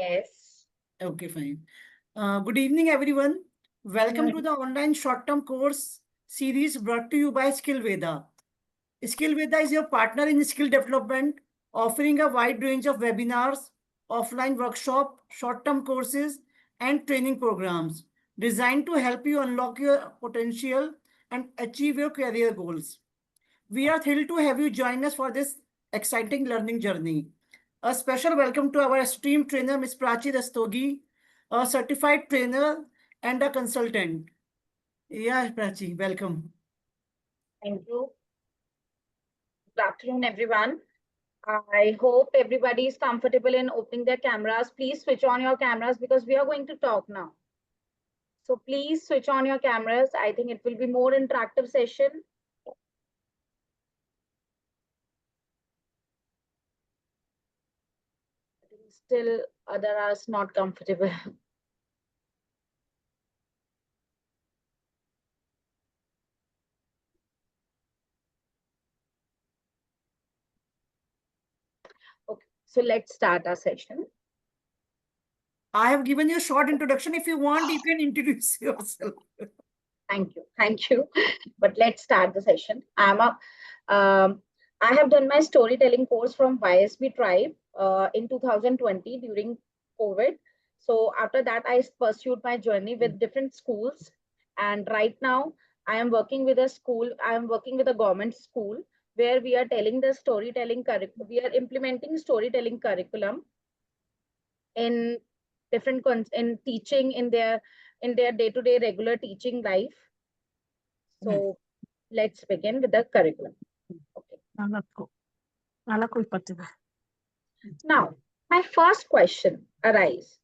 Yes. Okay, fine. Good evening, everyone. Welcome to the online short-term course series brought to you by Skill Veda. Skill Veda is your partner in skill development, offering a wide range of webinars, offline workshop, short-term courses, and training programs designed to help you unlock your potential and achieve your career goals. We are thrilled to have you join us for this exciting learning journey. A special welcome to our esteemed trainer, Ms. Prachi Rastogi, a certified trainer and a consultant. Yeah, Prachi, welcome. Thank you. Good afternoon, everyone. I hope everybody is comfortable in opening their cameras. Please switch on your cameras because we are going to talk now. So please switch on your cameras. I think it will be more interactive session. Still, others are not comfortable. Okay, so let's start our session. I have given you a short introduction. If you want, you can introduce yourself. Thank you. But let's start the session. I have done my storytelling course from YSB Tribe in 2020 during COVID. So after that, I pursued my journey with different schools. And right now, I am working with a school. I am working with a government school where we are telling the storytelling curriculum. We are implementing storytelling curriculum in different in teaching in their day-to-day regular teaching life. So let's begin with the curriculum. Okay. Now, my first question arises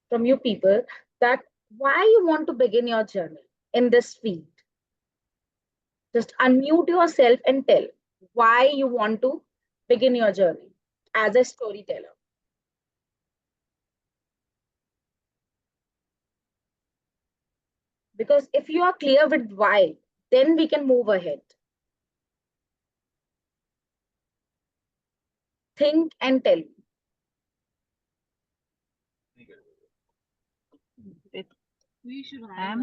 from you people that why you want to begin your journey in this field. Just unmute yourself and tell why you want to begin your journey as a storyteller. Because if you are clear with why, then we can move ahead. Think and tell. We should have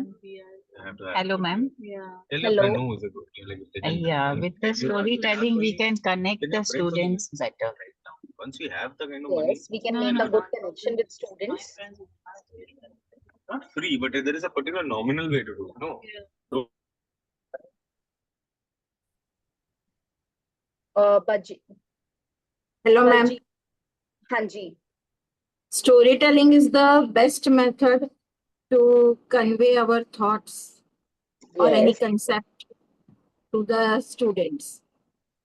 hello, ma'am. Hello. Yeah, with the storytelling, we can connect the students better. Once we have the kind of money, Yes, we can make a good connection with students. not free, but there is a particular nominal way to do it. No. Baji. Hello, ma'am. Baji. Hanji. Storytelling is the best method to convey our thoughts or any Yes. concept to the students.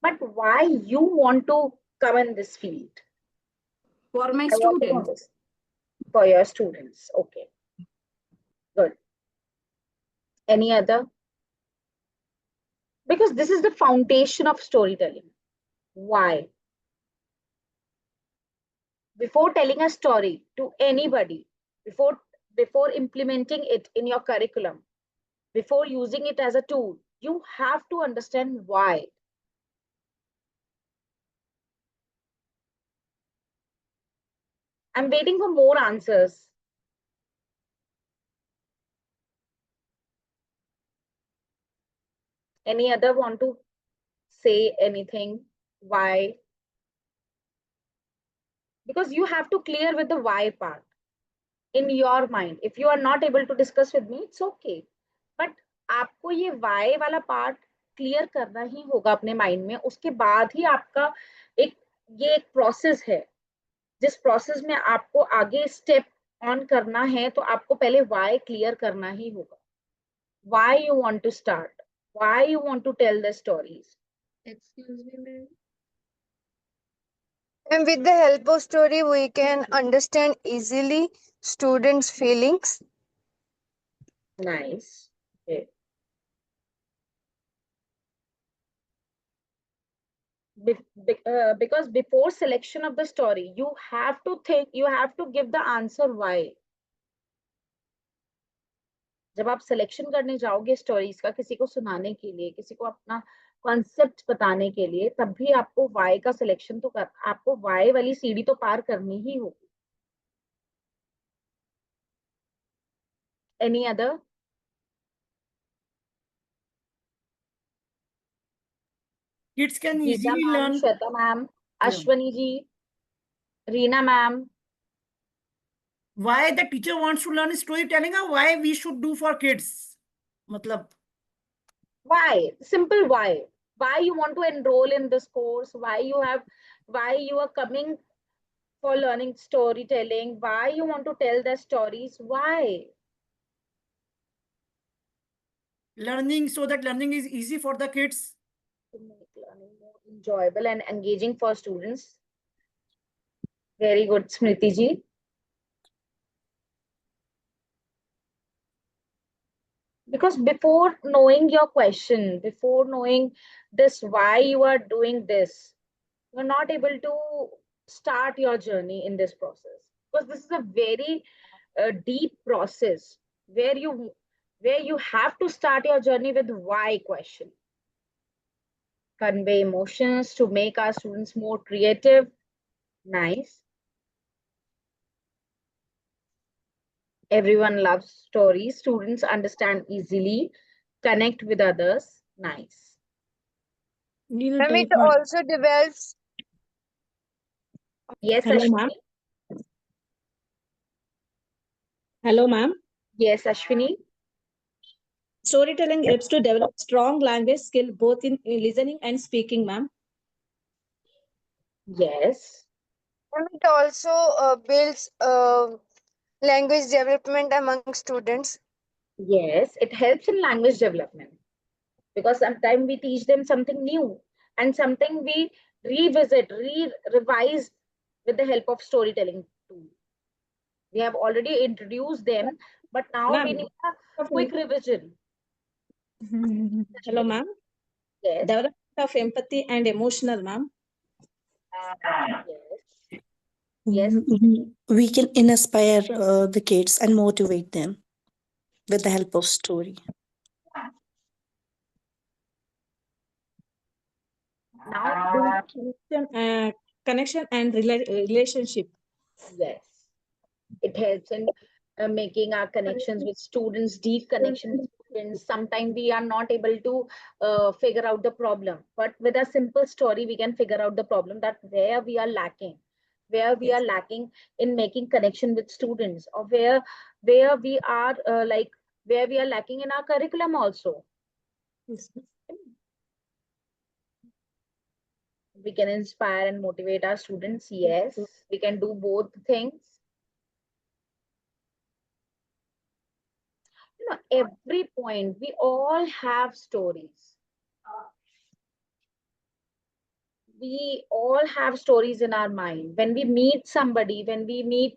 But why you want to come in this field? For my I want to know students. this. For your students. Okay. Good. Any other? Because this is the foundation of storytelling. Why? Before telling a story to anybody, before implementing it in your curriculum, before using it as a tool, you have to understand why. I'm waiting for more answers. Any other want to say anything? Why? Because you have to clear with the why part in your mind. If you are not able to discuss with me, it's okay. But आपको ये why वाला part clear करना ही होगा अपने mind में. उसके बाद ही आपका ये एक process है. जिस process में आपको आगे step on करना है, तो आपको पहले why clear करना ही होगा. Why you want to start? Why you want to tell the stories? Excuse me, ma'am. And with the help of story, we can understand easily students' feelings. Nice. Okay. Because before selection of the story, you have to think, you have to give the answer why. जब आप selection करने जाओगे stories का किसी को सुनाने के लिए, किसी को अपना कॉन्सेप्ट बताने के लिए, तब भी आपको वाई का सिलेक्शन तो आपको वाई वाली सीढ़ी तो पार करनी ही होगी. Any other? Kids can Geeta easily ma'am, learn. Shweta ma'am, Yeah. Ashwani ji, Reena ma'am. Why the teacher wants to learn storytelling or why we should do for kids? Matlab, Why? Simple why. Why you want to enroll in this course? Why you are coming for learning storytelling? Why you want to tell the stories? Why? learning so that learning is easy for the kids. To make learning more enjoyable and engaging for students. Very good, Smriti ji. Because before knowing your question, before knowing this, why you are doing this, you're not able to start your journey in this process. Because this is a very deep process where you have to start your journey with why question. Convey emotions to make our students more creative. Nice. Everyone loves stories. Students understand easily, connect with others. Nice. Ma'am, it also develops. Yes, Hello, Ashwini. ma'am. Hello, ma'am. Yes, Ashwini. Storytelling helps to develop strong language skill both in listening and speaking, ma'am. Yes. Ma'am, it also builds language development among students. Yes, it helps in language development because sometimes we teach them something new and something we revisit, revise with the help of storytelling tool. We have already introduced them, but now we Ma'am. need a quick revision. Hello, ma'am. Yes. Development of empathy and emotional, ma'am. Yes. Yes. We can inspire the kids and motivate them with the help of story. Now, Connection and relationship. yes, it helps in making our connections with students, deep connection with students. Sometimes we are not able to figure out the problem, but with a simple story, we can figure out the problem that where we are lacking, in making connection with students, or where we are where we are lacking in our curriculum also. Yes. We can inspire and motivate our students. Yes, we can do both things. Every point we all have stories. We all have stories in our mind. When we meet somebody, when we meet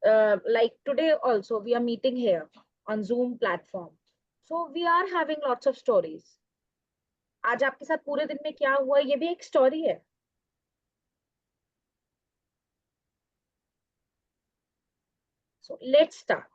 like today also we are meeting here on Zoom platform, so we are having lots of stories. आज आपके साथ पूरे दिन में क्या हुआ ये भी एक स्टोरी है. So let's start.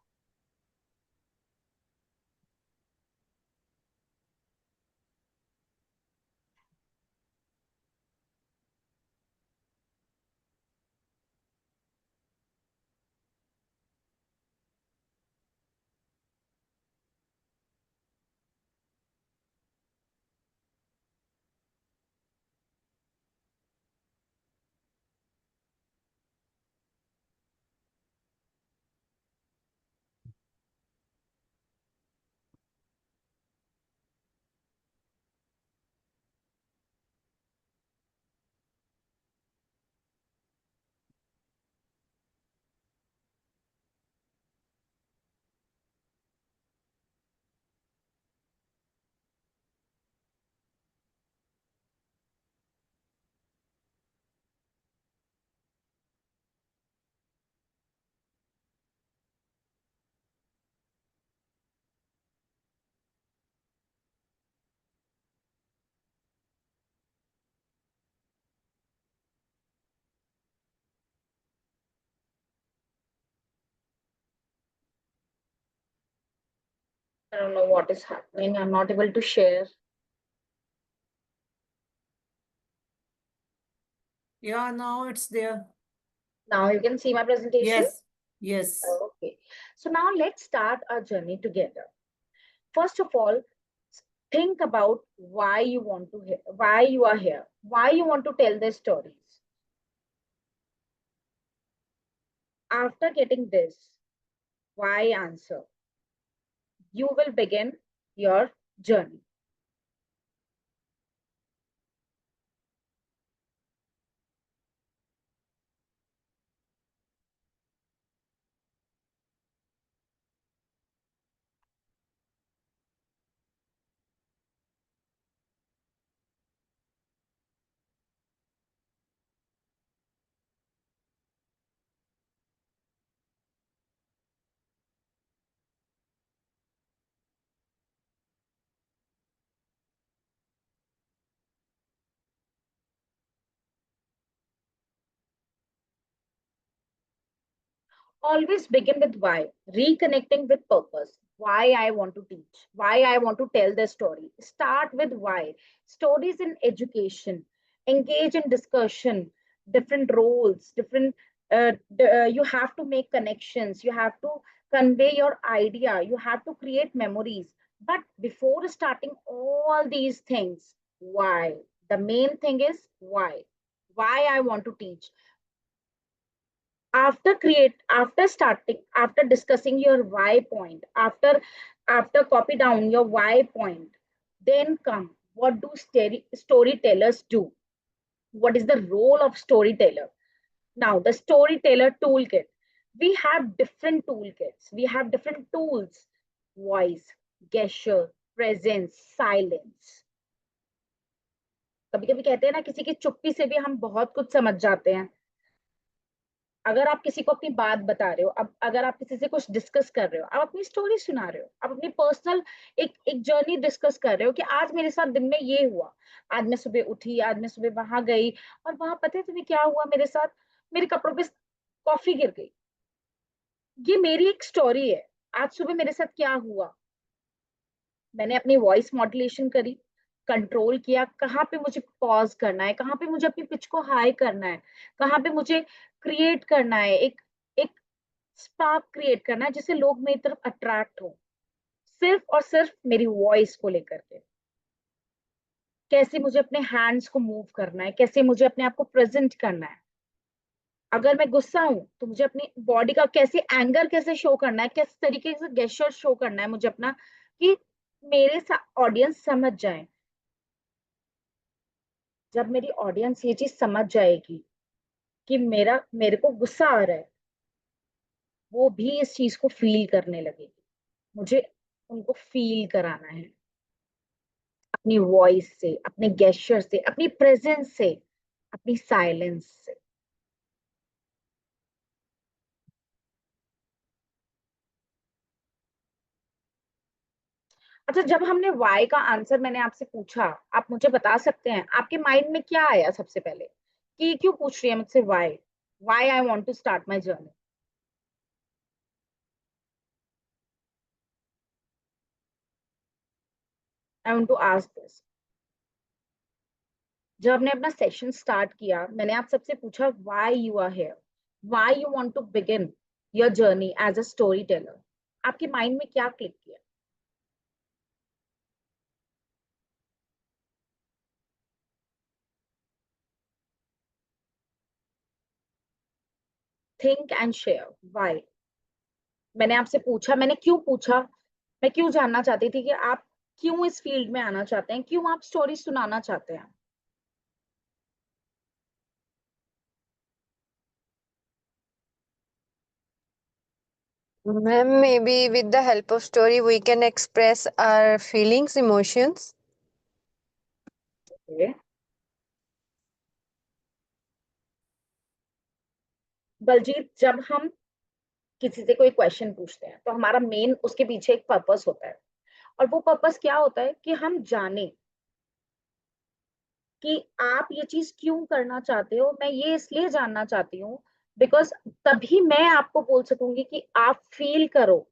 I don't know what is happening. I'm not able to share. Yeah, now it's there. Now you can see my presentation. Yes. Yes. Okay. So now let's start our journey together. First of all, think about why you want to hear, why you are here, why you want to tell the stories. After getting this why answer, you will begin your journey. Always begin with why, reconnecting with purpose. Why I want to teach, why I want to tell the story. Start with why. Stories in education, engage in discussion, different roles, different. You have to make connections. You have to convey your idea. You have to create memories. But before starting all these things, why? The main thing is why. Why I want to teach. After discussing your why point, after copy down your why point, then come what do storytellers do, what is the role of storyteller. Now the storyteller toolkit, we have different toolkits, we have different tools: voice, gesture, presence, silence. कभी कभी कहते हैं ना, किसी की चुप्पी से भी हम बहुत कुछ समझ जाते हैं. अगर आप किसी को अपनी बात बता रहे हो, अब अगर आप किसी से कुछ डिस्कस कर रहे हो, आप अपनी स्टोरी सुना रहे हो, आप अपनी पर्सनल एक जर्नी डिस्कस कर रहे हो कि आज मेरे साथ दिन में ये हुआ, आज मैं सुबह उठी, आज मैं सुबह वहां गई और वहां पता है तुम्हें क्या हुआ मेरे साथ, मेरे कपड़ों पे कॉफी गिर गई. ये मेरी एक स्टोरी है, आज सुबह मेरे साथ क्या हुआ. मैंने अपनी वॉइस मॉड्यूलेशन करी, कंट्रोल किया, कहाँ पे मुझे पॉज करना है, कहाँ पे मुझे अपनी पिच को हाई करना है, कहाँ पे मुझे क्रिएट करना है, एक एक स्पार्क क्रिएट करना है जिससे लोग मेरी तरफ अट्रैक्ट हो, सिर्फ और सिर्फ मेरी वॉइस को लेकर के. कैसे मुझे अपने हैंड्स को मूव करना है, कैसे मुझे अपने आप को प्रेजेंट करना है. अगर मैं गुस्सा हूं तो मुझे अपनी बॉडी का कैसे एंगर कैसे शो करना है, किस तरीके से गेस्चर शो करना है मुझे अपना, कि मेरे ऑडियंस समझ जाए. जब मेरी ऑडियंस ये चीज समझ जाएगी कि मेरे को गुस्सा आ रहा है, वो भी इस चीज को फील करने लगेगी. मुझे उनको फील कराना है अपनी वॉइस से, अपने गेस्चर से, अपनी प्रेजेंस से, अपनी साइलेंस से. अच्छा, जब हमने वाई का आंसर मैंने आपसे पूछा, आप मुझे बता सकते हैं आपके माइंड में क्या आया सबसे पहले, कि क्यों पूछ रही है मुझसे why I want to start my journey. I want to ask this. जब हमने अपना सेशन स्टार्ट किया, मैंने आप सबसे पूछा why you are here, why you want to begin your journey as a story teller. आपके माइंड में क्या क्लिक किया? Think and share why. मैंने आपसे पूछा, मैंने क्यों पूछा, मैं क्यों जानना चाहती थी कि आप क्यों इस फील्ड में आना चाहते हैं, क्यों आप स्टोरी सुनाना चाहते हैं. Ma'am, maybe with the help of story, we can express our feelings, emotions. Okay. Baljeet, जब हम किसी से कोई क्वेश्चन पूछते हैं तो हमारा मेन उसके पीछे एक पर्पस होता है, और वो पर्पस क्या होता है कि हम जाने कि आप ये चीज क्यों करना चाहते हो. मैं ये इसलिए जानना चाहती हूँ बिकॉज तभी मैं आपको बोल सकूंगी कि आप फील करो.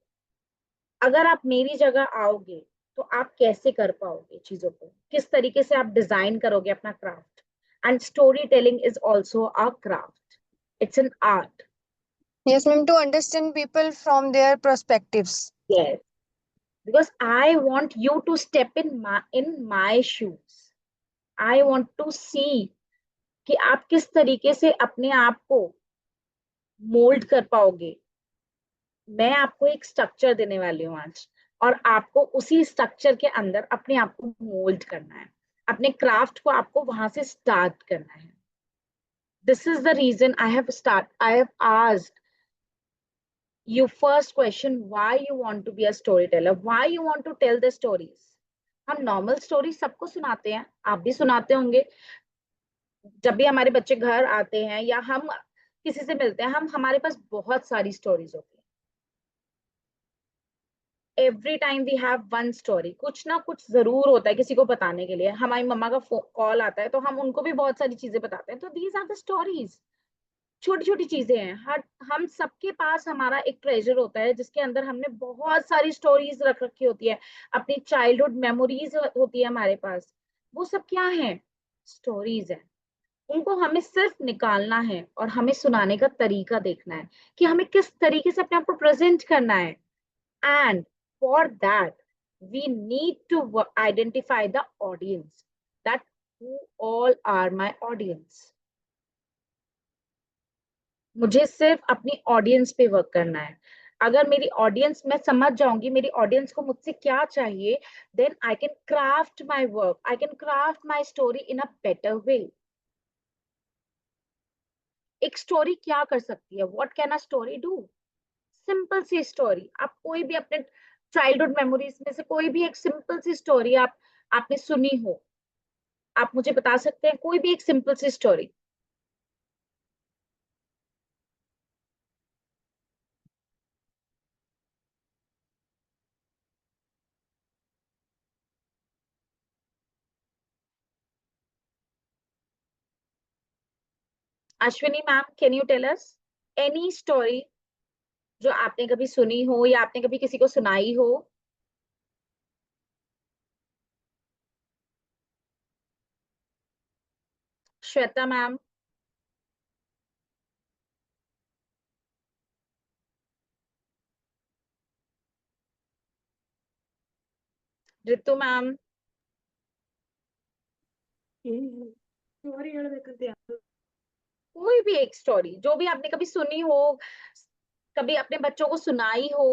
अगर आप मेरी जगह आओगे तो आप कैसे कर पाओगे चीजों को, किस तरीके से आप डिजाइन करोगे अपना craft. And story telling is also a craft, it's an art. Yes, ma'am, to understand people from their perspectives. Yes, because I want you to step in my shoes. I want to see कि आप किस तरीके से अपने आप को mould कर पाओगे. मैं आपको एक स्ट्रक्चर देने वाली हूँ आज, और आपको उसी स्ट्रक्चर के अंदर अपने आप को मोल्ड करना है. अपने क्राफ्ट को आपको वहां से स्टार्ट करना है. This is the reason I have asked you first question why you want to be a storyteller, why you want to tell the stories. हम नॉर्मल स्टोरी सबको सुनाते हैं, आप भी सुनाते होंगे. जब भी हमारे बच्चे घर आते हैं या हम किसी से मिलते हैं, हमारे पास बहुत सारी स्टोरीज होती है. Every time we have one story, कुछ ना कुछ जरूर होता है किसी को बताने के लिए. हमारी मम्मा का कॉल आता है तो हम उनको भी बहुत सारी चीजें बताते हैं. तो दीज आर द स्टोरीज. छोटी छोटी चीजें हैं. हम सबके पास हमारा एक ट्रेजर होता है जिसके अंदर हमने बहुत सारी स्टोरीज रख रखी होती है. अपनी चाइल्डहुड मेमोरीज होती है हमारे पास. वो सब क्या है? स्टोरीज है. उनको हमें सिर्फ निकालना है और हमें सुनाने का तरीका देखना है कि हमें किस तरीके से अपने आप को प्रेजेंट करना है. And for that we need to identify the audience, that who all are my audience. मुझे सिर्फ अपनी ऑडियंस पे वर्क करना है. अगर मेरी ऑडियंस, मैं समझ जाऊंगी मेरी ऑडियंस को मुझसे क्या चाहिए, then I can craft my work, I can craft my story in a better way. एक स्टोरी क्या कर सकती है? What can a story do? Simple सी स्टोरी. आप कोई भी अपने चाइल्डहुड मेमोरीज में से कोई भी एक सिंपल सी स्टोरी आपने सुनी हो, आप मुझे बता सकते हैं. कोई भी एक सिंपल सी story. Ashwini ma'am, can you tell us any story जो आपने कभी सुनी हो या आपने कभी किसी को सुनाई हो? श्वेता मैम, ऋतु मैम, कोई भी एक स्टोरी जो भी आपने कभी सुनी हो, कभी अपने बच्चों को सुनाई हो.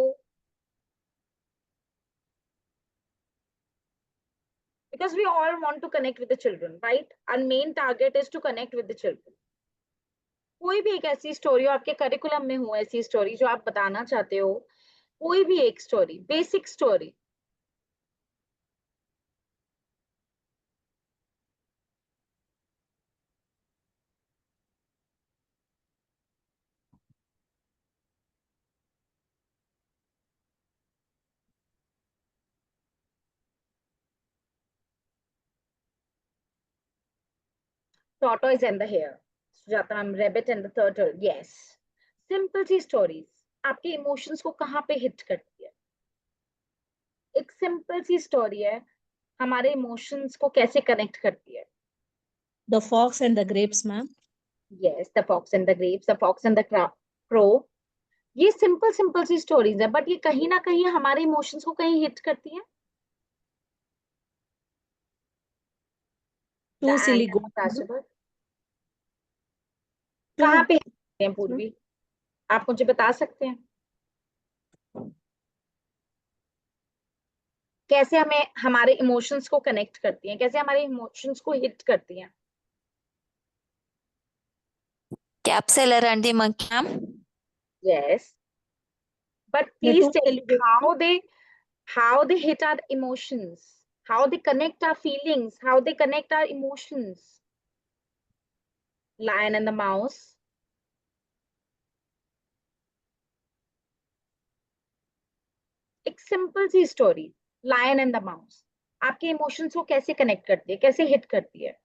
Because we all want to connect with the children, right? Our main target is to connect with the children. कोई भी एक ऐसी स्टोरी हो, आपके करिकुलम में हो ऐसी स्टोरी जो आप बताना चाहते हो, कोई भी एक story, basic story. Tortoise and the hare. Sujata ma'am, rabbit and the turtle. Yes. Simple सी स्टोरीज आपके इमोशंस को कहाँ पे हिट करती है. एक सिंपल सी स्टोरी है, हमारे इमोशंस को कैसे कनेक्ट करती है. The Fox and the Grapes, ma'am. Yes, the fox and the grapes, the fox and the crow. ये सिंपल सी स्टोरीज है, बट ये कहीं ना कहीं हमारे इमोशंस को कहीं हिट करती है. Two silly And goats. Rashida, Two कहाँ पे hit करते हैं पूर्वी? आप मुझे बता सकते हैं कैसे हमें हमारे इमोशंस को कनेक्ट करती हैं, कैसे हमारे इमोशंस को हिट करती हैं? Capsular and the monkey, ma'am. Yes, but The please two tell silly me goats. how they hit our emotions, how they connect our feelings, how they connect our emotions. Lion and the mouse. एक simple सी story, lion and the mouse, आपके emotions को कैसे connect करती है, कैसे hit करती है?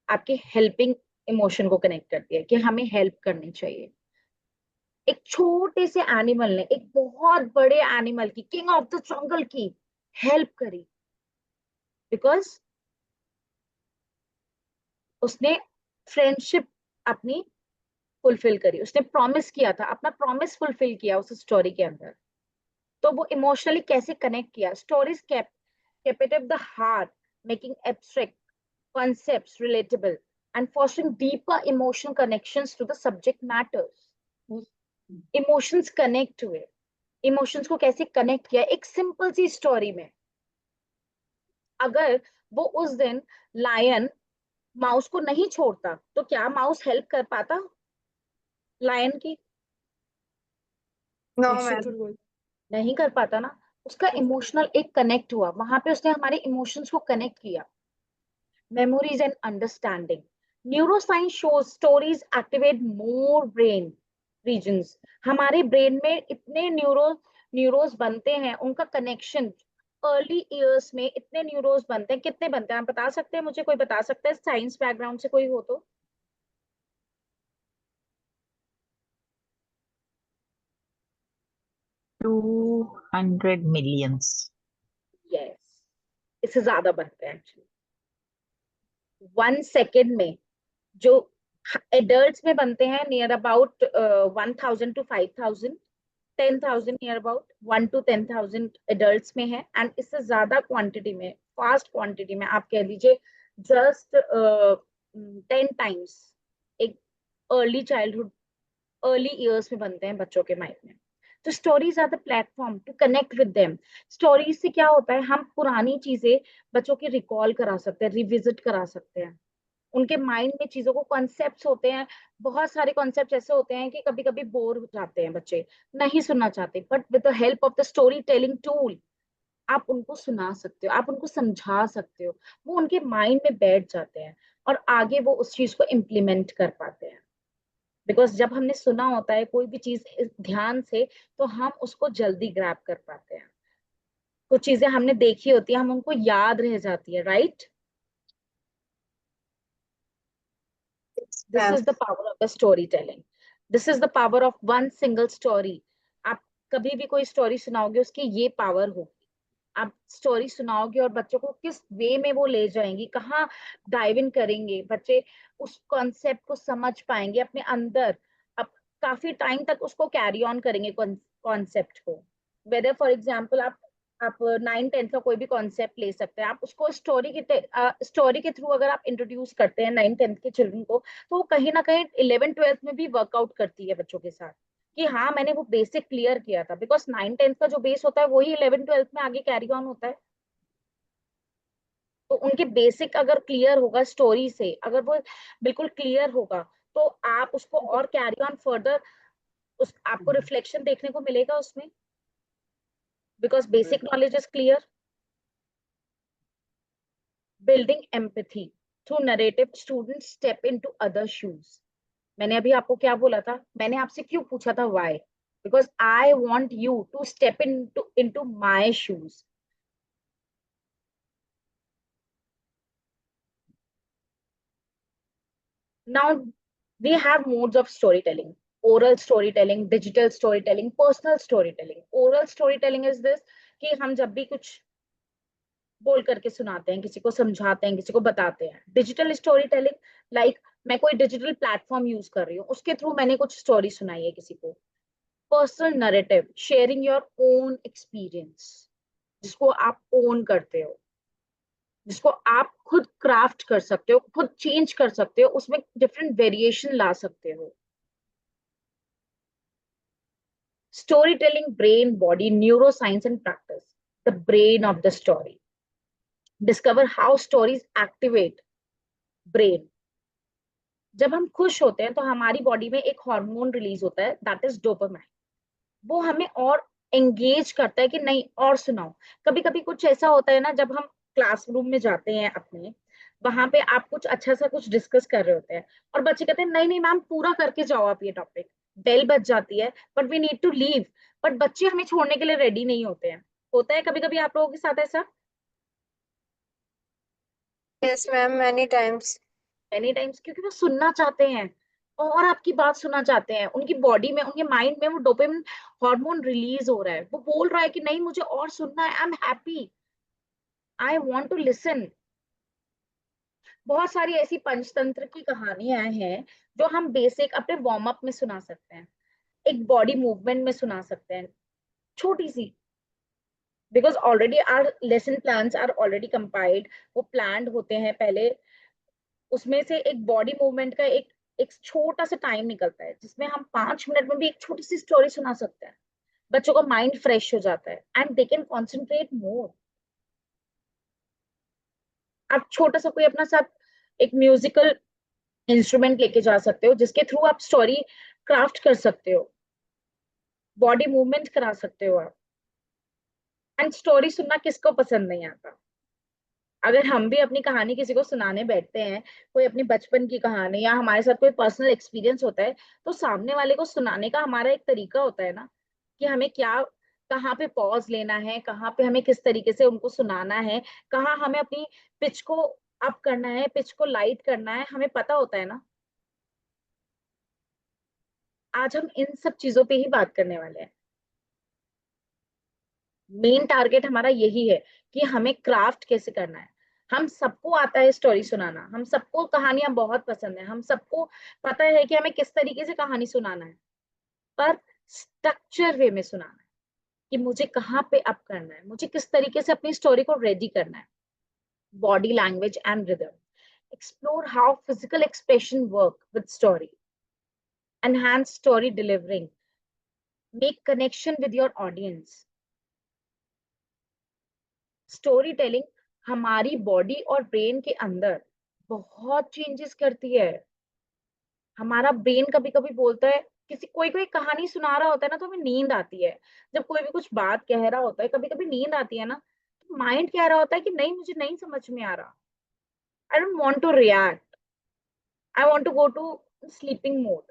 आपके हेल्पिंग इमोशन को कनेक्ट करती है कि हमें हेल्प करनी चाहिए. एक छोटे से एनिमल ने एक बहुत बड़े एनिमल की, किंग ऑफ द जंगल की हेल्प करी, बिकॉज उसने फ्रेंडशिप अपनी फुलफिल करी, उसने प्रॉमिस किया था, अपना प्रॉमिस फुलफिल किया उस स्टोरी के अंदर। तो वो इमोशनली कैसे कनेक्ट किया। Stories captivate the heart, making abstract concepts relatable and fostering deeper emotional connections to the subject matters. Emotions connect हुए, इमोशंस को कैसे कनेक्ट किया एक सिंपल सी स्टोरी में। अगर वो उस दिन लायन माउस को नहीं छोड़ता तो क्या माउस हेल्प कर पाता लायन की? No, ma'am. नहीं कर पाता ना। उसका इमोशनल एक कनेक्ट हुआ, वहां पे उसने हमारे इमोशंस को कनेक्ट किया। Memories and understanding. Neuroscience shows stories activate more brain regions. हमारे ब्रेन में इतने न्यूरोज बनते हैं, उनका कनेक्शन अर्ली ईयर्स में इतने न्यूरोज बनते हैं। कितने बनते हैं आप बता सकते हैं मुझे? कोई बता सकता है साइंस बैकग्राउंड से कोई हो तो? 200 millions. यस, इससे ज्यादा बनते हैं एक्चुअली। 1 सेकेंड में जो एडल्ट्स में बनते हैं near about 1000 to 5000, 10,000 near about 1 to 10,000 adults में है। एंड इससे ज्यादा क्वांटिटी में, फास्ट क्वांटिटी में आप कह लीजिए जस्ट 10 टाइम्स एक अर्ली चाइल्डहुड, अर्ली ईयर्स में बनते हैं बच्चों के माइंड में। तो stories are the platform to connect with them. Stories से क्या होता है, हम पुरानी चीजें बच्चों की रिकॉल करा सकते हैं, रिविजिट करा सकते हैं। उनके माइंड में चीजों को कॉन्सेप्ट्स होते हैं, बहुत सारे कॉन्सेप्ट ऐसे होते हैं कि कभी कभी बोर हो जाते हैं बच्चे, नहीं सुनना चाहते, but with the help of the story telling tool आप उनको सुना सकते हो, आप उनको समझा सकते हो, वो उनके माइंड में बैठ जाते हैं और आगे वो उस चीज को इम्प्लीमेंट कर पाते हैं। बिकॉज जब हमने सुना होता है कोई भी चीज ध्यान से तो हम उसको जल्दी ग्रैब कर पाते हैं। कुछ चीजें हमने देखी होती है, हम उनको याद रह जाती है, right? This is the power of the storytelling. This is the power of one single story. आप कभी भी कोई स्टोरी सुनाओगे उसकी ये पावर होगी। आप स्टोरी सुनाओगे और बच्चों को किस वे में वो ले जाएंगी, कहाँ डाइव इन करेंगे बच्चे, उस कॉन्सेप्ट को समझ पाएंगे अपने अंदर। अब काफी टाइम तक उसको कैरी ऑन करेंगे कॉन्सेप्ट को। वेदर फॉर एग्जाम्पल आप 9-10 का कोई भी कॉन्सेप्ट ले सकते हैं, आप उसको स्टोरी के थ्रू अगर आप इंट्रोड्यूस करते हैं 9-10 के चिल्ड्रन को, तो वो कहीं ना कहीं 11-12 में भी वर्कआउट करती है बच्चों के साथ कि हाँ मैंने वो बेसिक क्लियर किया था। बिकॉज 9-10 का जो बेस होता है वही 11-12 में आगे कैरी ऑन होता है। तो उनके बेसिक अगर क्लियर होगा स्टोरी से, अगर वो बिल्कुल क्लियर होगा तो आप उसको और कैरी ऑन फर्दर, उस आपको रिफ्लेक्शन देखने को मिलेगा उसमें, because basic knowledge is clear. Building empathy through narrative, student step into other shoes. मैंने अभी आपको क्या बोला था, मैंने आपसे क्यों पूछा था why? Because I want you to step into my shoes. Now we have modes of storytelling: oral storytelling, digital storytelling, personal storytelling. Oral storytelling is this कि हम जब भी कुछ बोल करके सुनाते हैं, किसी को समझाते हैं, किसी को बताते हैं। डिजिटल स्टोरी टेलिंग, लाइक मैं कोई डिजिटल प्लेटफॉर्म यूज कर रही हूँ, उसके थ्रू मैंने कुछ स्टोरी सुनाई है किसी को। Personal narrative, sharing your own experience, जिसको आप ओन करते हो, जिसको आप खुद क्राफ्ट कर सकते हो, खुद चेंज कर सकते हो, उसमें डिफरेंट वेरिएशन ला सकते हो। Story telling, brain, body, neuroscience and practice. The brain of the story, discover how stories activate brain. जब हम खुश होते हैं तो हमारी बॉडी में एक हार्मोन रिलीज होता है, दैट इज डोपामाइन। वो हमें और एंगेज करता है कि नहीं और सुनाओ। कभी कभी कुछ ऐसा होता है ना, जब हम क्लासरूम में जाते हैं अपने, वहां पे आप कुछ अच्छा सा कुछ डिस्कस कर रहे होते हैं और बच्चे कहते हैं नहीं नहीं मैम पूरा करके जाओ आप ये टॉपिक। बेल बज जाती है but we need to leave, but बच्चे हमें छोड़ने के लिए रेडी नहीं होते हैं। होता है कभी कभी आप लोगों के साथ ऐसा? Yes, ma'am, many times. Many times, क्योंकि वो सुनना चाहते हैं और आपकी बात सुनना चाहते हैं। उनकी बॉडी में, उनके माइंड में वो डोपामिन हार्मोन रिलीज हो रहा है, वो बोल रहा है कि नहीं मुझे और सुनना है, I am happy, I want to listen. बहुत सारी ऐसी पंचतंत्र की कहानियां हैं जो हम बेसिक अपने वार्म अप में सुना सकते हैं, एक बॉडी मूवमेंट में सुना सकते हैं, छोटी सी, because already are lesson plans are already compiled, वो प्लान्ड होते हैं पहले, उसमें से एक बॉडी मूवमेंट का एक छोटा सा टाइम निकलता है जिसमें हम 5 मिनट में भी एक छोटी सी स्टोरी सुना सकते हैं। बच्चों का माइंड फ्रेश हो जाता है एंड दे कैन कॉन्सेंट्रेट मोर। आप छोटा सा कोई अपना साथ एक म्यूजिकल इंस्ट्रूमेंट लेके जा सकते हो जिसके थ्रू आप स्टोरी क्राफ्ट कर सकते हो, बॉडी मूवमेंट करा सकते हो आप। एंड स्टोरी सुनना किसको पसंद नहीं आता। अगर हम भी अपनी कहानी किसी को सुनाने बैठते हैं, कोई अपनी बचपन की कहानी या हमारे साथ कोई पर्सनल एक्सपीरियंस होता है, तो सामने वाले को सुनाने का हमारा एक तरीका होता है ना, कि हमें क्या, कहाँ पे पॉज लेना है, कहाँ पे हमें किस तरीके से उनको सुनाना है, कहाँ हमें अपनी पिच को अप करना है, पिच को लाइट करना है, हमें पता होता है ना। आज हम इन सब चीजों पे ही बात करने वाले हैं। मेन टारगेट हमारा यही है कि हमें क्राफ्ट कैसे करना है। हम सबको आता है स्टोरी सुनाना, हम सबको कहानियां बहुत पसंद है, हम सबको पता है कि हमें किस तरीके से कहानी सुनाना है, पर स्ट्रक्चर वे में सुनाना है कि मुझे कहाँ पे अप करना है, मुझे किस तरीके से अपनी स्टोरी को रेडी करना है। Body language and rhythm, explore how physical expression work with story, enhance story delivering, make connection with your audience. Story telling हमारी बॉडी और ब्रेन के अंदर बहुत चेंजेस करती है। हमारा ब्रेन कभी कभी बोलता है, किसी कोई कोई कहानी सुना रहा होता है ना तो हमें नींद आती है, जब कोई भी कुछ बात कह रहा होता है कभी कभी नींद आती है ना, तो माइंड कह रहा होता है कि नहीं मुझे नहीं समझ में आ रहा, I don't want to react, I want to go to sleeping mode,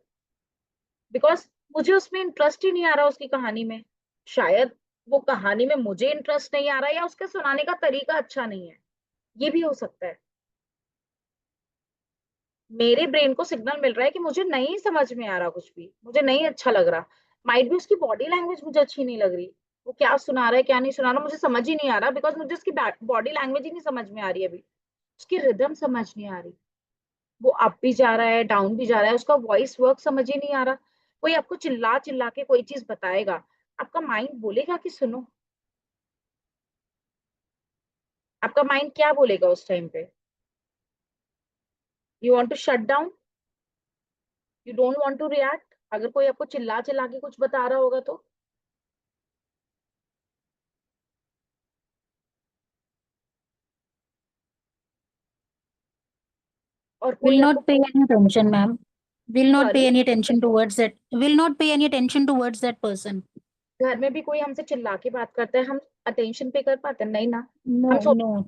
because मुझे उसमें इंटरेस्ट ही नहीं आ रहा उसकी कहानी में। शायद वो कहानी में मुझे इंटरेस्ट नहीं आ रहा या उसके सुनाने का तरीका अच्छा नहीं है, ये भी हो सकता है। मेरे ब्रेन को सिग्नल मिल रहा है कि मुझे नहीं समझ में आ रहा, कुछ भी मुझे नहीं अच्छा लग रहा, माइट भी उसकी बॉडी लैंग्वेज मुझे अच्छी नहीं लग रही, वो क्या सुना रहा है क्या नहीं सुना रहा मुझे समझ ही नहीं आ रहा, बिकॉज मुझे उसकी बॉडी लैंग्वेज ही नहीं समझ में आ रही अभी, उसकी रिदम समझ नहीं आ रही, वो अप भी जा रहा है डाउन भी जा रहा है, उसका वॉइस वर्क समझ ही नहीं आ रहा। कोई आपको चिल्ला चिल्ला के कोई चीज बताएगा, आपका माइंड बोलेगा कि सुनो, आपका माइंड क्या बोलेगा उस टाइम पे? You want to shut down, you don't want to react. अगर कोई आपको चिल्ला चिल्ला के कुछ बता रहा होगा तो और Will कोई not आपको pay any attention, ma'am. Will not pay sorry, any attention towards that. Will not pay any attention towards that person. घर में भी कोई हमसे चिल्ला के बात करता है, हम अटेंशन पे कर पाते हैं? नहीं ना। No, हम सोच no.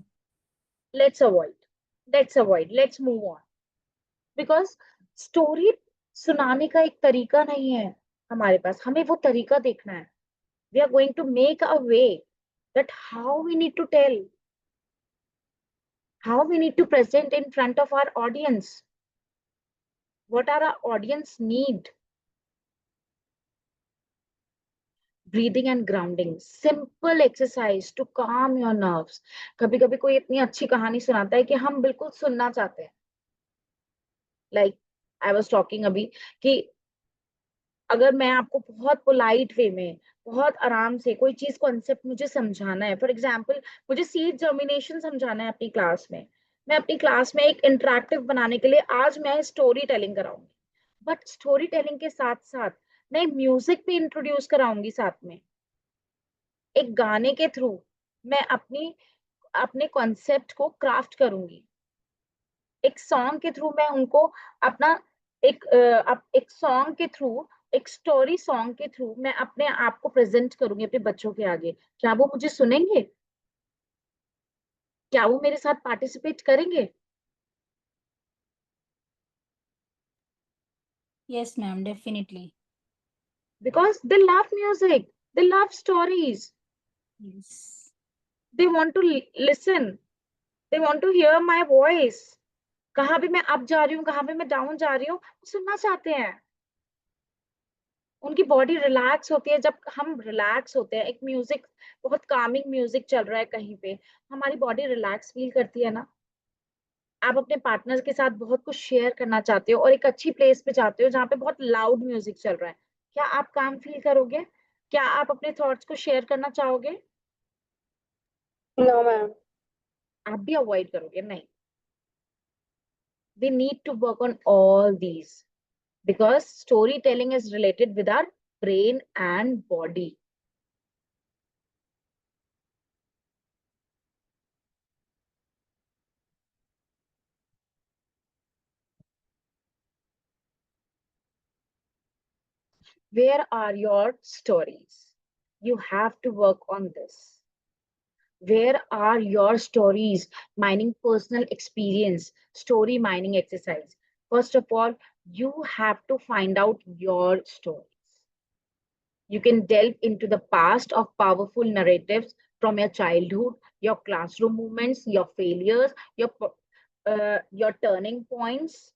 Let's avoid let's move on, because story सुनाने का एक तरीका नहीं है हमारे पास, हमें वो तरीका देखना है। We are going to make a way that how we need to tell, how we need to present in front of our audience, what are our audience need. Breathing and grounding, simple exercise to calm your nerves. कभी कभी कोई इतनी अच्छी कहानी सुनाता है कि हम बिल्कुल सुनना चाहते हैं, लाइक आई वाज टॉकिंग अभी, कि अगर मैं आपको बहुत पोलाइट वे में बहुत आराम से कोई चीज कॉन्सेप्ट मुझे समझाना है, फॉर एग्जाम्पल मुझे सीड जर्मिनेशन समझाना है अपनी क्लास में, मैं अपनी क्लास में एक इंटरेक्टिव बनाने के लिए आज मैं स्टोरी टेलिंग कराऊंगी, बट स्टोरी टेलिंग के साथ साथ मैं म्यूजिक भी इंट्रोड्यूस कराऊंगी साथ में, एक गाने के थ्रू मैं अपने कॉन्सेप्ट को क्राफ्ट करूंगी, एक सॉन्ग के थ्रू मैं उनको अपना एक सॉन्ग के थ्रू, एक स्टोरी सॉन्ग के थ्रू मैं अपने आप को प्रेजेंट करूंगी अपने बच्चों के आगे। क्या वो मुझे सुनेंगे? क्या वो मेरे साथ पार्टिसिपेट करेंगे? Yes, ma'am, definitely. Because they love music, they love stories, Yes. they want to listen, they want to hear my voice, कहाँ भी मैं अप जा रही हूँ कहाँ भी मैं डाउन जा रही हूँ सुनना चाहते हैं। उनकी बॉडी रिलैक्स होती है जब हम रिलैक्स होते हैं, एक म्यूजिक बहुत कामिंग म्यूजिक चल रहा है कहीं पे, हमारी बॉडी रिलैक्स फील करती है ना। आप अपने पार्टनर के साथ बहुत कुछ शेयर करना चाहते हो और एक अच्छी प्लेस पे चाहते हो जहाँ पे बहुत लाउड म्यूजिक चल रहा है, क्या आप काम फील करोगे? क्या आप अपने थॉट्स को शेयर करना चाहोगे? No, ma'am. आप भी अवॉइड करोगे? नहीं. We need to work on all these because storytelling is related with our brain and body. Where are your stories? You have to work on this. Where are your stories? Mining personal experience, story mining exercise. First of all, you have to find out your stories. You can delve into the past of powerful narratives from your childhood, your classroom moments, your failures, your turning points.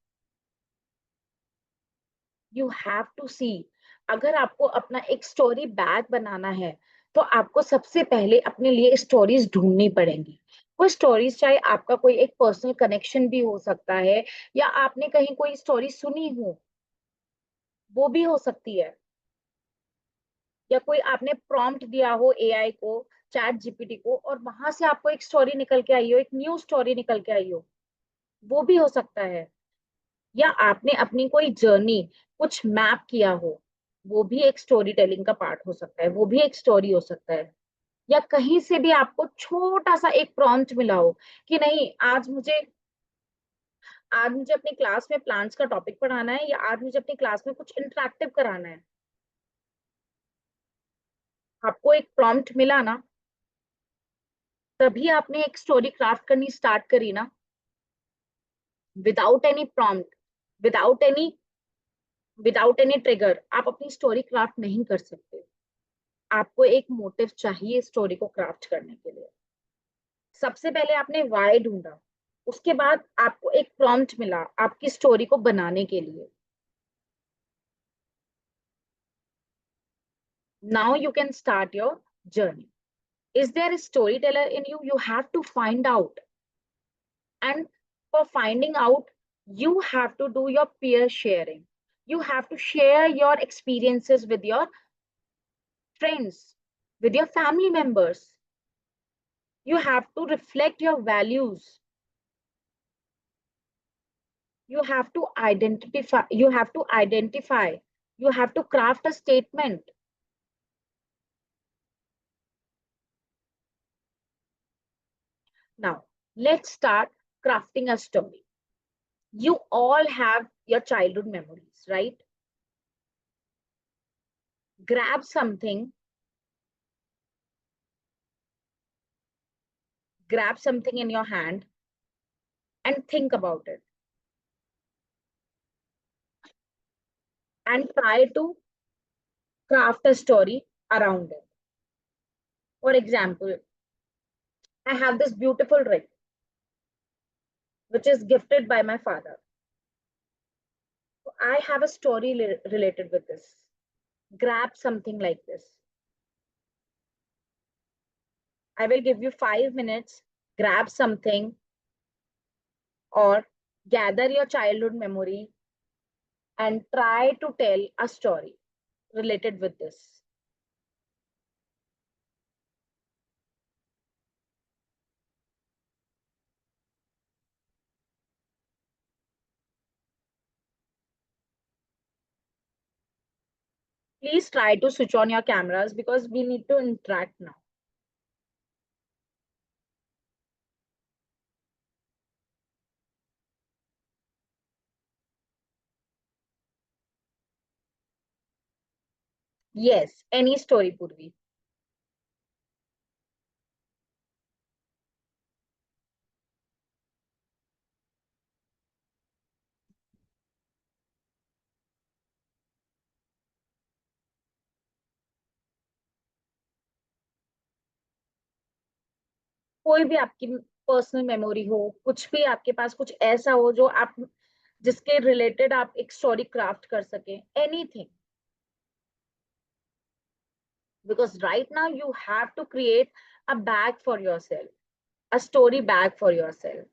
You have to see. अगर आपको अपना एक story bag बनाना है तो आपको सबसे पहले अपने लिए स्टोरीज ढूंढनी पड़ेंगी. वो स्टोरीज चाहे आपका कोई एक पर्सनल कनेक्शन भी हो सकता है या आपने कहीं कोई स्टोरी सुनी हो, वो भी हो सकती है, या कोई आपने प्रॉम्प्ट दिया हो एआई को, चैट जीपीटी को, और वहां से आपको एक स्टोरी निकल के आई हो, एक न्यू स्टोरी निकल के आई हो, वो भी हो सकता है. या आपने अपनी कोई जर्नी कुछ मैप किया हो, वो भी एक स्टोरी टेलिंग का पार्ट हो सकता है, वो भी एक स्टोरी हो सकता है. या कहीं से भी आपको छोटा सा एक प्रॉम्प्ट मिला हो कि नहीं, आज मुझे अपनी क्लास में प्लांट्स का टॉपिक पढ़ाना है, या आज मुझे अपनी क्लास में कुछ इंटरेक्टिव कराना है. आपको एक प्रॉम्प्ट मिला ना, तभी आपने एक स्टोरी क्राफ्ट करनी स्टार्ट करी ना. Without any prompt, without any trigger आप अपनी स्टोरी क्राफ्ट नहीं कर सकते. आपको एक मोटिव चाहिए स्टोरी को क्राफ्ट करने के लिए. सबसे पहले आपने वाई ढूंढा, उसके बाद आपको एक प्रॉम्प्ट मिला आपकी स्टोरी को बनाने के लिए. Now you can start your journey. Is there a storyteller in you? You have to find out. And for finding out, you have to do your peer sharing. You have to share your experiences with your friends, with your family members. You have to reflect your values. You have to identify, you have to craft a statement. Now, let's start crafting a story. You all have your childhood memories, right? Grab something in your hand and think about it. And try to craft a story around it. For example, I have this beautiful ring, which is gifted by my father. So I have a story related with this. Grab something like this. I will give you 5 minutes. Grab something or gather your childhood memory and try to tell a story related with this. Please try to switch on your cameras because we need to interact now. Yes, any story, Purvi. कोई भी आपकी personal memory हो, कुछ भी आपके पास कुछ ऐसा हो जो आप जिसके रिलेटेड आप एक स्टोरी क्राफ्ट कर सके, anything. Because right now you have to create a bag for yourself, a story bag for yourself.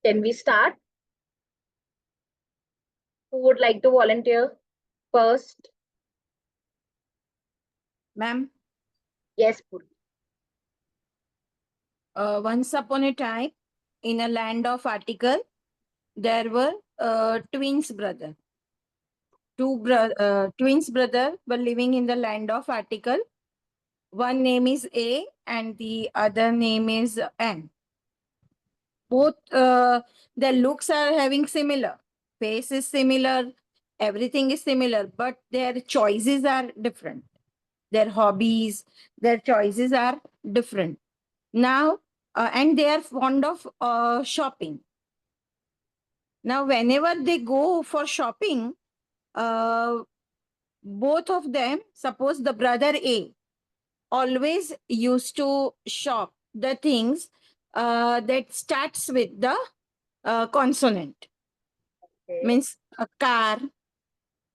Can we start? Who would like to volunteer first? Ma'am, Yes, Purvi. once upon a time, in a land of article, there were twins brother. Twins brother were living in the land of article. One name is A and the other name is N. Both their looks are having similar. Face is similar. Everything is similar, but their choices are different. Their hobbies, their choices are different. Now, and they are fond of shopping. Now, whenever they go for shopping, both of them, suppose the brother A always used to shop the things that starts with the consonant. Okay. Means a car,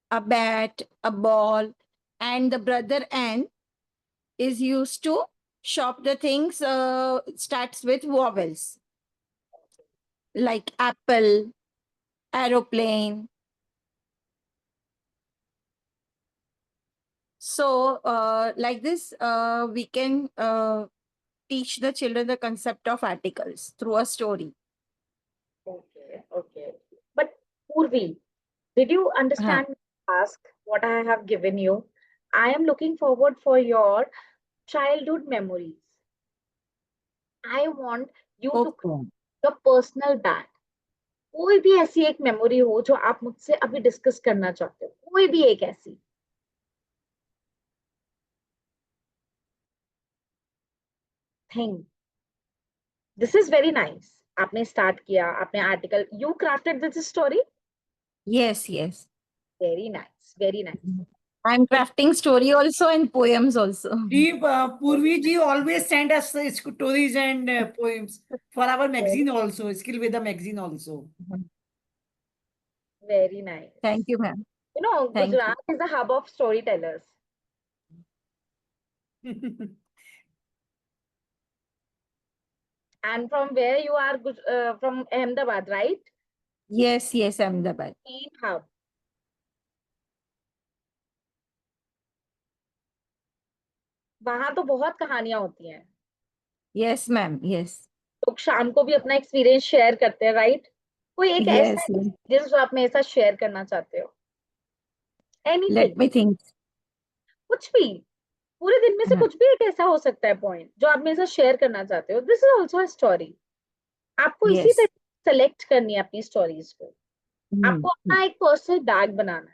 a bat, a ball, and the brother N is used to shop the things starts with vowels like apple, aeroplane. So like this, we can teach the children the concept of articles through a story. Okay. Okay. But Purvi, did you understand the task what I have given you? I am looking forward for your childhood memories. I want you to Okay. create your personal bag. कोई भी ऐसी एक memory हो जो आप मुझसे अभी discuss करना चाहते हो, कोई भी एक ऐसी. Thing. This is very nice. आपने स्टार्ट किया, आपने article, you crafted this story. Yes, yes. Very nice, very nice. I'm crafting story also and poems also. Purvi ji always send us stories and poems for our magazine also, Skill Veda magazine also. Very nice. Thank you, ma'am. You know, Thank you. Gujarat is the hub of storytellers. And from where you are, from Ahmedabad, right? Yes, yes, Ahmedabad. Teen hub. वहां तो बहुत कहानियां होती हैं. Yes, ma'am. Yes. लोग शाम को भी अपना एक्सपीरियंस शेयर करते हैं, राइट? कोई एक ऐसा Yes, yes. एक्सपीरियंस जो आप मेरे साथ शेयर करना चाहते हो? एनीथिंग. Let me think. कुछ भी. पूरे दिन में से हाँ. कुछ भी एक ऐसा हो सकता है पॉइंट जो आप मेरे साथ शेयर करना चाहते हो. This is also a story. आपको इसी Yes. तरह सेलेक्ट करनी है अपनी स्टोरीज को. आपको Hmm. अपना एक पर्सनल बैग बनाना है.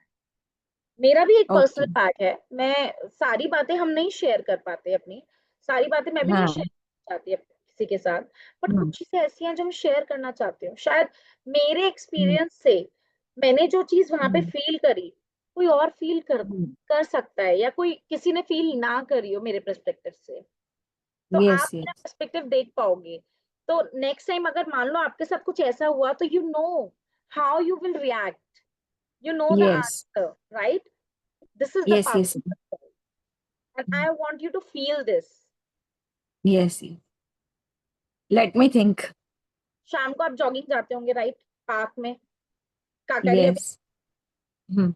मेरा भी एक पर्सनल Okay. बैग है. मैं सारी बातें हम नहीं शेयर कर पाते अपनी. सारी बातें मैं भी नहीं हाँ. शेयर करना चाहती किसी के साथ. But Hmm. कुछ चीजें ऐसी हैं जो मैं शेयर करना चाहती हूँ. शायद मेरे Hmm. एक्सपीरियंस से मैंने जो चीज वहां पे Hmm. फील करी, कोई और फील Hmm. कर सकता है, या कोई किसी ने फील ना करी हो मेरे पर्सपेक्टिव से. तो आप Yes, मेरा yes. पर्सपेक्टिव देख पाओगे. तो नेक्स्ट टाइम अगर मान लो आपके साथ कुछ ऐसा हुआ, तो you know how you will react. You know the Yes. answer, right? This is the Yes, power yes. of the story. And I want you to feel this. Yes, yes. Let me think. शाम को आप jogging जाते होंगे, right? Park में, Kankaria Yes. Hmm.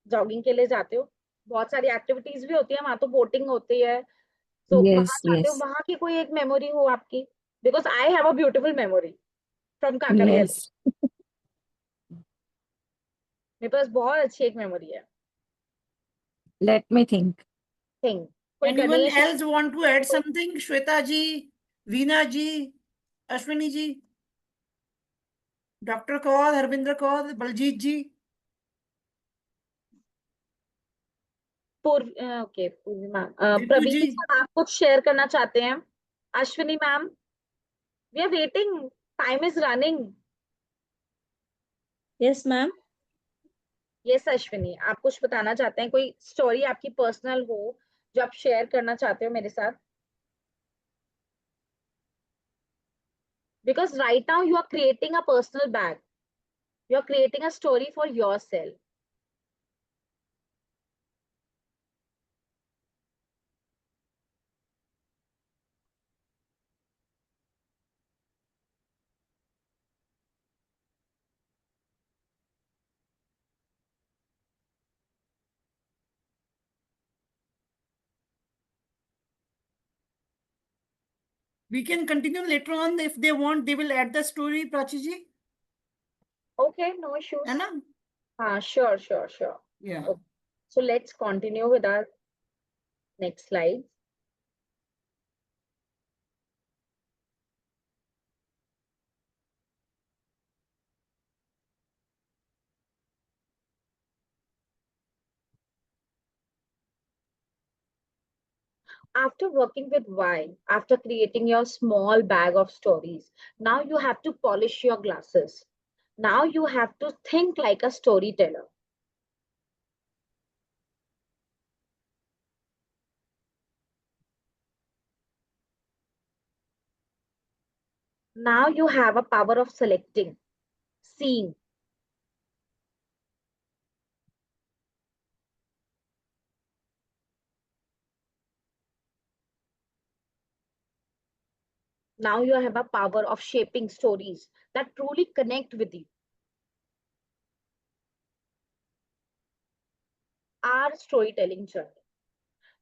Jogging के लिए जाते हो. बहुत सारी एक्टिविटीज भी होती है वहां, तो बोटिंग होती है. तो वहां Yes, जाते हो, yes. वहां की कोई एक मेमोरी हो आपकी. Because I have a beautiful memory from Kankaria. Yes. मेरे पास बहुत अच्छी एक मेमोरी है. Let me think. थिंग. कोई Anyone Ganesh. else want to add something? Shweta ji, Veena ji, Ashwini ji, Dr. Kaur, Harvinder Kaur, Baljit ji. Okay, Purvi ma'am. Ritu Praveen ji. Sir, आप कुछ share करना चाहते हैं? Ashwini ma'am, we are waiting, time is running. Yes, ma'am. Yes Ashwini, आप कुछ बताना चाहते हैं? कोई स्टोरी आपकी पर्सनल हो जो आप शेयर करना चाहते हो मेरे साथ? Because right now you are creating a personal bag. You are creating a story for yourself. We can continue later on if they want. They will add the story, Prachi ji. Okay, no issues. है ना? Sure. Yeah. Okay. So let's continue with our next slide. After working with Y, after creating your small bag of stories, now you have to polish your glasses. Now you have to think like a storyteller. Now you have a power of selecting, seeing. Now you have a power of shaping stories that truly connect with you. Our storytelling journey.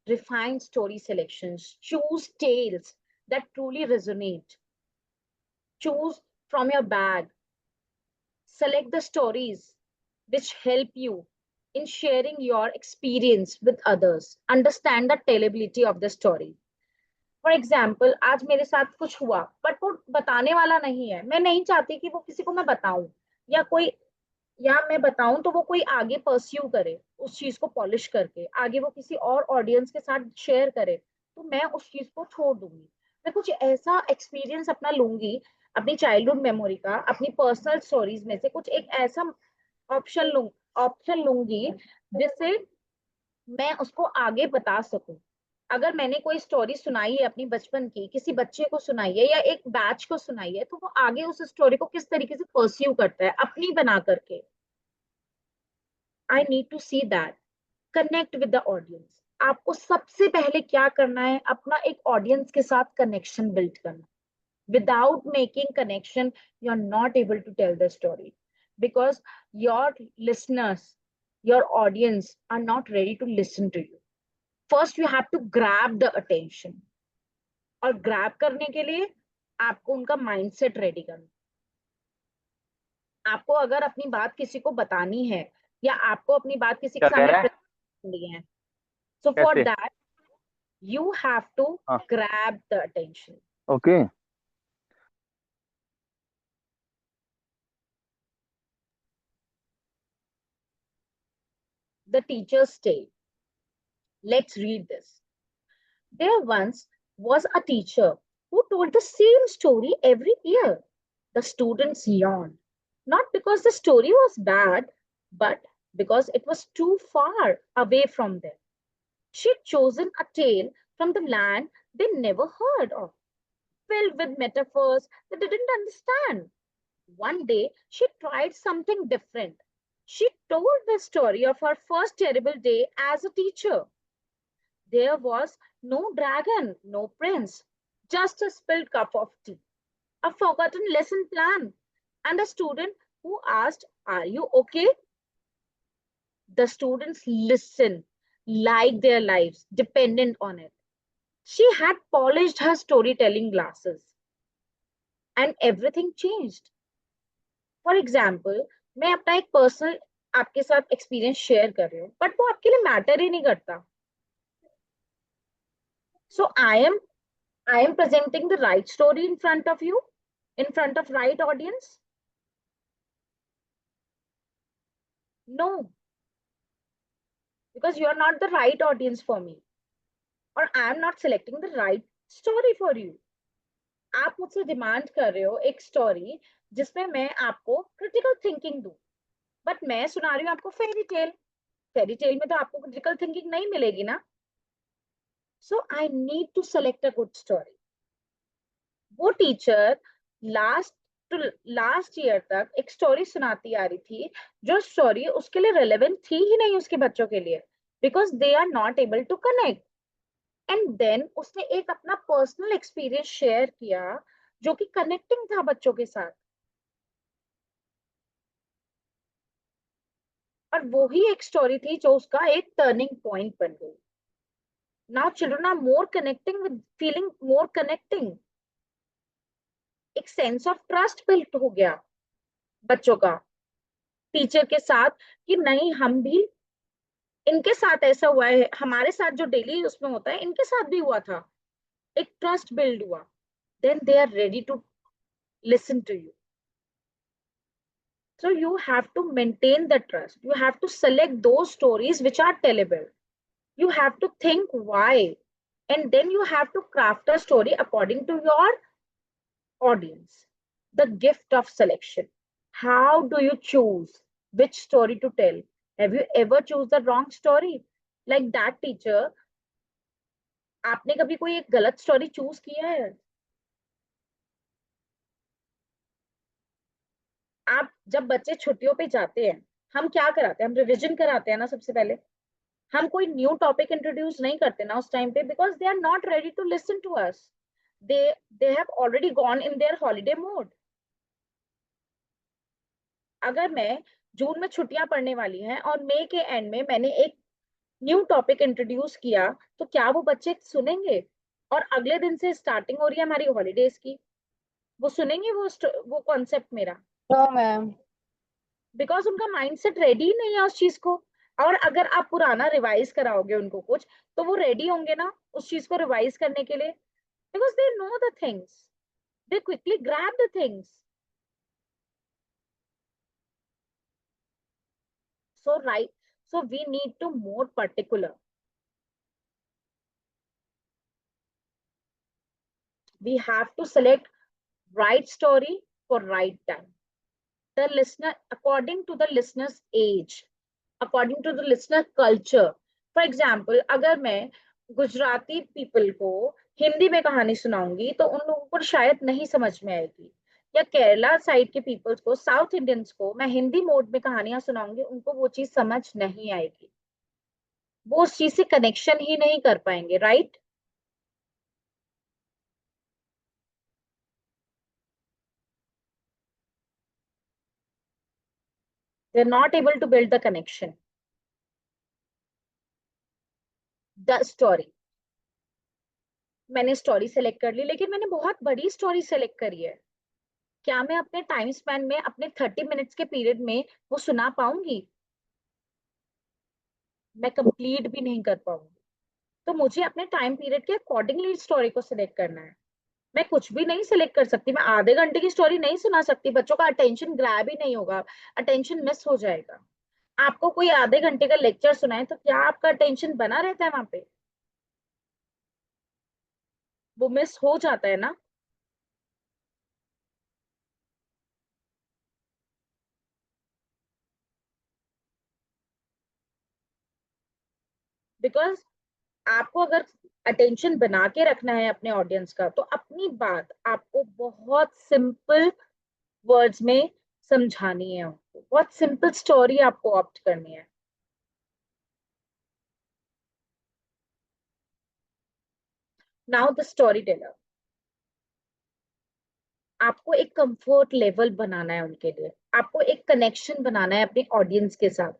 Refine story selections. Choose tales that truly resonate. Choose from your bag. Select the stories which help you in sharing your experience with others. Understand the tellability of the story. For example आज मेरे साथ कुछ हुआ but वो बताने वाला नहीं है, मैं नहीं चाहती कि वो किसी को मैं बताऊं या मैं बताऊं तो वो कोई आगे परस्यू करे उस चीज को पॉलिश करके आगे वो किसी और ऑडियंस के साथ शेयर करे, तो मैं उस चीज को छोड़ दूंगी। मैं कुछ ऐसा एक्सपीरियंस अपना लूंगी, अपनी चाइल्डहुड मेमोरी का, अपनी पर्सनल स्टोरीज में से कुछ एक ऐसा ऑप्शन लूंगी जिससे मैं उसको आगे बता सकूं। अगर मैंने कोई स्टोरी सुनाई है अपनी बचपन की, किसी बच्चे को सुनाई है या एक बैच को सुनाई है, तो वो आगे उस स्टोरी को किस तरीके से परस्यू करता है अपनी बना करके। I need to see that, connect with the audience. आपको सबसे पहले क्या करना है, अपना एक ऑडियंस के साथ कनेक्शन बिल्ड करना। Without making connection, you're not able to tell the story because your listeners, your audience are not ready to listen to you. First, you have to grab the attention. और grab करने के लिए आपको उनका mindset ready करना। आपको अगर अपनी बात किसी को बतानी है या आपको अपनी बात किसी के सामने करनी है, so for that you have to grab the attention. Okay. The teacher's tale. Let's read this. There once was a teacher who told the same story every year. The students yawned, not because the story was bad, but because it was too far away from them. She'd chosen a tale from the land they never heard of, filled with metaphors they didn't understand. One day, she tried something different. She told the story of her first terrible day as a teacher. There was no dragon, no prince, just a spilled cup of tea, a forgotten lesson plan, and a student who asked, "Are you okay?" The students listened like their lives dependent on it. She had polished her storytelling glasses, and everything changed. For example, मैं अपना एक personal आपके साथ experience share कर रही हूँ, but वो आपके लिए मैटर ही नहीं करता। So I am presenting the right story in front of you, in front of right audience? No, because you are not the right audience for me, और I am not selecting the right story for you. आप मुझसे demand कर रहे हो एक story जिसमें मैं आपको क्रिटिकल थिंकिंग दूं, बट मैं सुना रही हूँ आपको फेरी टेल में तो आपको क्रिटिकल थिंकिंग नहीं मिलेगी ना। So I need to select a good story. वो टीचर लास्ट ईयर तक एक स्टोरी सुनाती आ रही थी, जो स्टोरी उसके लिए रेलेवेंट थी ही नहीं उसके बच्चों के लिए, because they are not able to connect. And then उसने एक अपना पर्सनल एक्सपीरियंस शेयर किया जो कि कनेक्टिंग था बच्चों के साथ, और वो ही एक स्टोरी थी जो उसका एक टर्निंग पॉइंट बन गई। Now children are more connecting with feeling more connecting एक सेंस ऑफ ट्रस्ट बिल्ड हो गया बच्चों का टीचर के साथ कि नहीं, हम भी, इनके साथ ऐसा हुआ है, हमारे साथ जो डेली उसमें होता है इनके साथ भी हुआ था, एक ट्रस्ट बिल्ड हुआ. Then they are ready to listen to you. So you have to maintain the trust. You have to select those stories which are tellable. You have to think why, and then you have to craft a story according to your audience. The gift of selection. How do you choose which story to tell? Have you ever choose the wrong story? Like that teacher, आपने कभी कोई एक गलत story choose किया है? आप जब बच्चे छुट्टियों पे जाते हैं, हम क्या कराते हैं? हम रिवीजन कराते हैं ना सबसे पहले. हम कोई न्यू टॉपिक इंट्रोड्यूस नहीं करते ना उस टाइम पे, because they are not ready to listen to us. They have already gone in their holiday mode. अगर मैं जून में छुट्टियां पड़ने वाली हैं और मई के एंड में मैंने एक न्यू टॉपिक इंट्रोड्यूस किया, तो क्या वो बच्चे सुनेंगे? और अगले दिन से स्टार्टिंग हो रही है हमारी हॉलीडेज की, वो सुनेंगे वो कॉन्सेप्ट मेरा? No, ma'am. बिकॉज उनका माइंडसेट रेडी ही नहीं है उस चीज को. और अगर आप पुराना रिवाइज कराओगे उनको कुछ, तो वो रेडी होंगे ना उस चीज को रिवाइज करने के लिए, because they know the things, they quickly grab the things. So we need to more particular. We have to select right story for right time. The listener, according to the listener's age, according to the listener culture. For example, अगर मैं Gujarati people को हिंदी में कहानी सुनाऊंगी तो उन लोगों को शायद नहीं समझ में आएगी, या केरला साइड के पीपल्स को, साउथ इंडियंस को मैं हिंदी मोड में कहानियां सुनाऊंगी, उनको वो चीज समझ नहीं आएगी, वो उस चीज से कनेक्शन ही नहीं कर पाएंगे. Right? They're not able to build the connection. The story. मैंने स्टोरी सेलेक्ट कर ली, लेकिन मैंने बहुत बड़ी स्टोरी सेलेक्ट करी है. क्या मैं अपने टाइम स्पैन में, अपने 30 मिनट्स के पीरियड में वो सुना पाऊंगी? मैं कंप्लीट भी नहीं कर पाऊंगी. तो मुझे अपने टाइम पीरियड के अकॉर्डिंगली स्टोरी को सिलेक्ट करना है. मैं कुछ भी नहीं सिलेक्ट कर सकती. मैं आधे घंटे की स्टोरी नहीं सुना सकती, बच्चों का अटेंशन ग्रैब ही नहीं होगा, अटेंशन मिस हो जाएगा. आपको कोई आधे घंटे का लेक्चर सुनाए तो क्या आपका अटेंशन बना रहता है वहां पे? वो मिस हो जाता है ना. बिकॉज आपको अगर अटेंशन बना के रखना है अपने ऑडियंस का, तो अपनी बात आपको बहुत सिंपल वर्ड्स में समझानी है उनको, बहुत सिंपल स्टोरी आपको ऑप्ट करनी है. Now the story teller. आपको एक कंफर्ट लेवल बनाना है उनके लिए, आपको एक कनेक्शन बनाना है अपने ऑडियंस के साथ.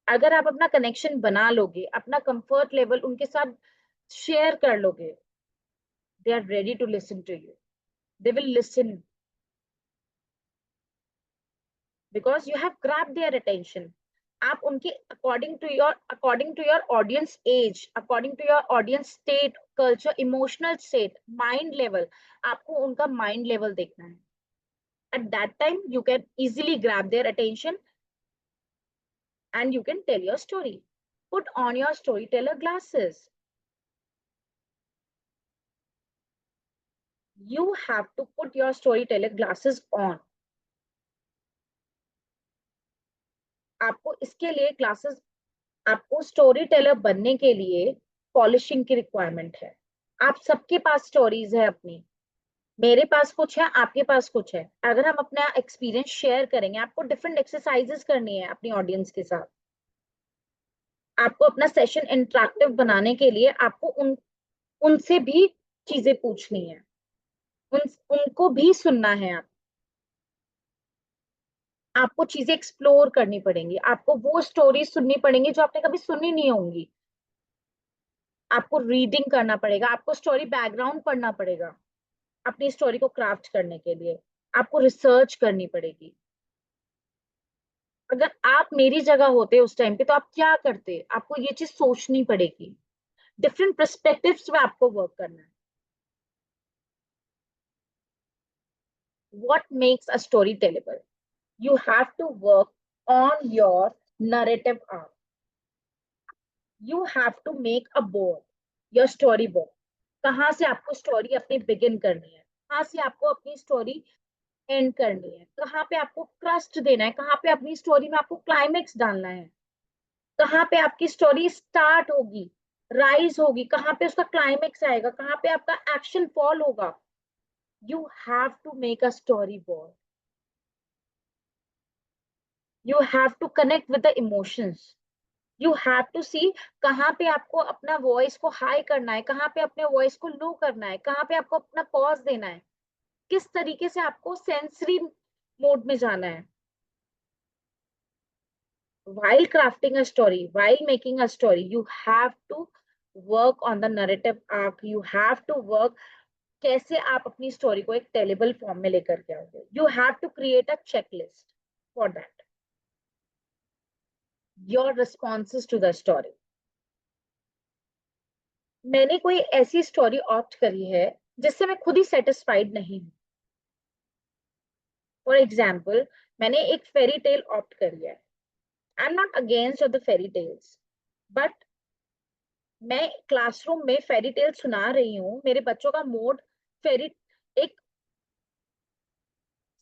अगर आप अपना कनेक्शन बना लोगे, अपना कंफर्ट लेवल उनके साथ शेयर कर लोगे, they are ready to listen to you. They will listen because you have grabbed their attention. आप उनके according to your audience age, according to your audience state, culture, emotional state, mind level, आपको उनका mind level देखना है. At that time you can easily grab their attention and you can tell your story. Put on your storyteller glasses. You have to put your storyteller glasses on. आपको इसके लिए classes, आपको story teller बनने के लिए polishing की requirement है. आप सबके पास स्टोरीज है अपनी, मेरे पास कुछ है, आपके पास कुछ है. अगर हम अपना एक्सपीरियंस शेयर करेंगे, आपको डिफरेंट एक्सरसाइजेस करनी है अपनी ऑडियंस के साथ. आपको अपना सेशन इंटरेक्टिव बनाने के लिए आपको उनसे भी चीजें पूछनी है, उनको भी सुनना है. आपको चीजें एक्सप्लोर करनी पड़ेंगी, आपको वो स्टोरी सुननी पड़ेंगी जो आपने कभी सुनी नहीं होंगी. आपको रीडिंग करना पड़ेगा, आपको स्टोरी बैकग्राउंड पढ़ना पड़ेगा. अपनी स्टोरी को क्राफ्ट करने के लिए आपको रिसर्च करनी पड़ेगी। अगर आप मेरी जगह होते उस टाइम पे तो आप क्या करते? आपको ये चीज सोचनी पड़ेगी। डिफरेंट पर्सपेक्टिव्स में आपको वर्क करना है। What makes a story tellable? You have to work on your narrative arc. You have to make a board, your storyboard. कहाँ से आपको स्टोरी अपनी बिगिन करनी है, कहाँ से आपको अपनी स्टोरी एंड करनी है, कहाँ पे आपको ट्रस्ट देना है, कहाँ पे अपनी स्टोरी में आपको क्लाइमेक्स डालना है, कहाँ पे आपकी स्टोरी स्टार्ट होगी, राइज होगी, कहाँ पे उसका क्लाइमेक्स आएगा, कहाँ पे आपका एक्शन फॉल होगा। You have to make a storyboard. You have to connect with the emotions. You have to see कहाँ पे आपको अपना वॉइस को हाई करना है, कहाँ पे अपने वॉइस को लो करना है, कहाँ पे आपको अपना पॉज देना है, किस तरीके से आपको सेंसरी मोड में जाना है। While crafting a story, while making a story, you have to work on the narrative arc. You have to work कैसे आप अपनी स्टोरी को एक टेलेबल फॉर्म में लेकर के आओगे। You have to create a checklist for that. Your responses to the story. मैंने कोई ऐसी स्टोरी ऑप्ट करी है जिससे मैं खुद ही सेटिस्फाइड नहीं हूं। फॉर एग्जाम्पल, मैंने एक फेरी टेल ऑप्ट करी है। I am not against of the fairy tales, but मैं क्लासरूम में फेरी टेल सुना रही हूँ, मेरे बच्चों का मूड फेरी एक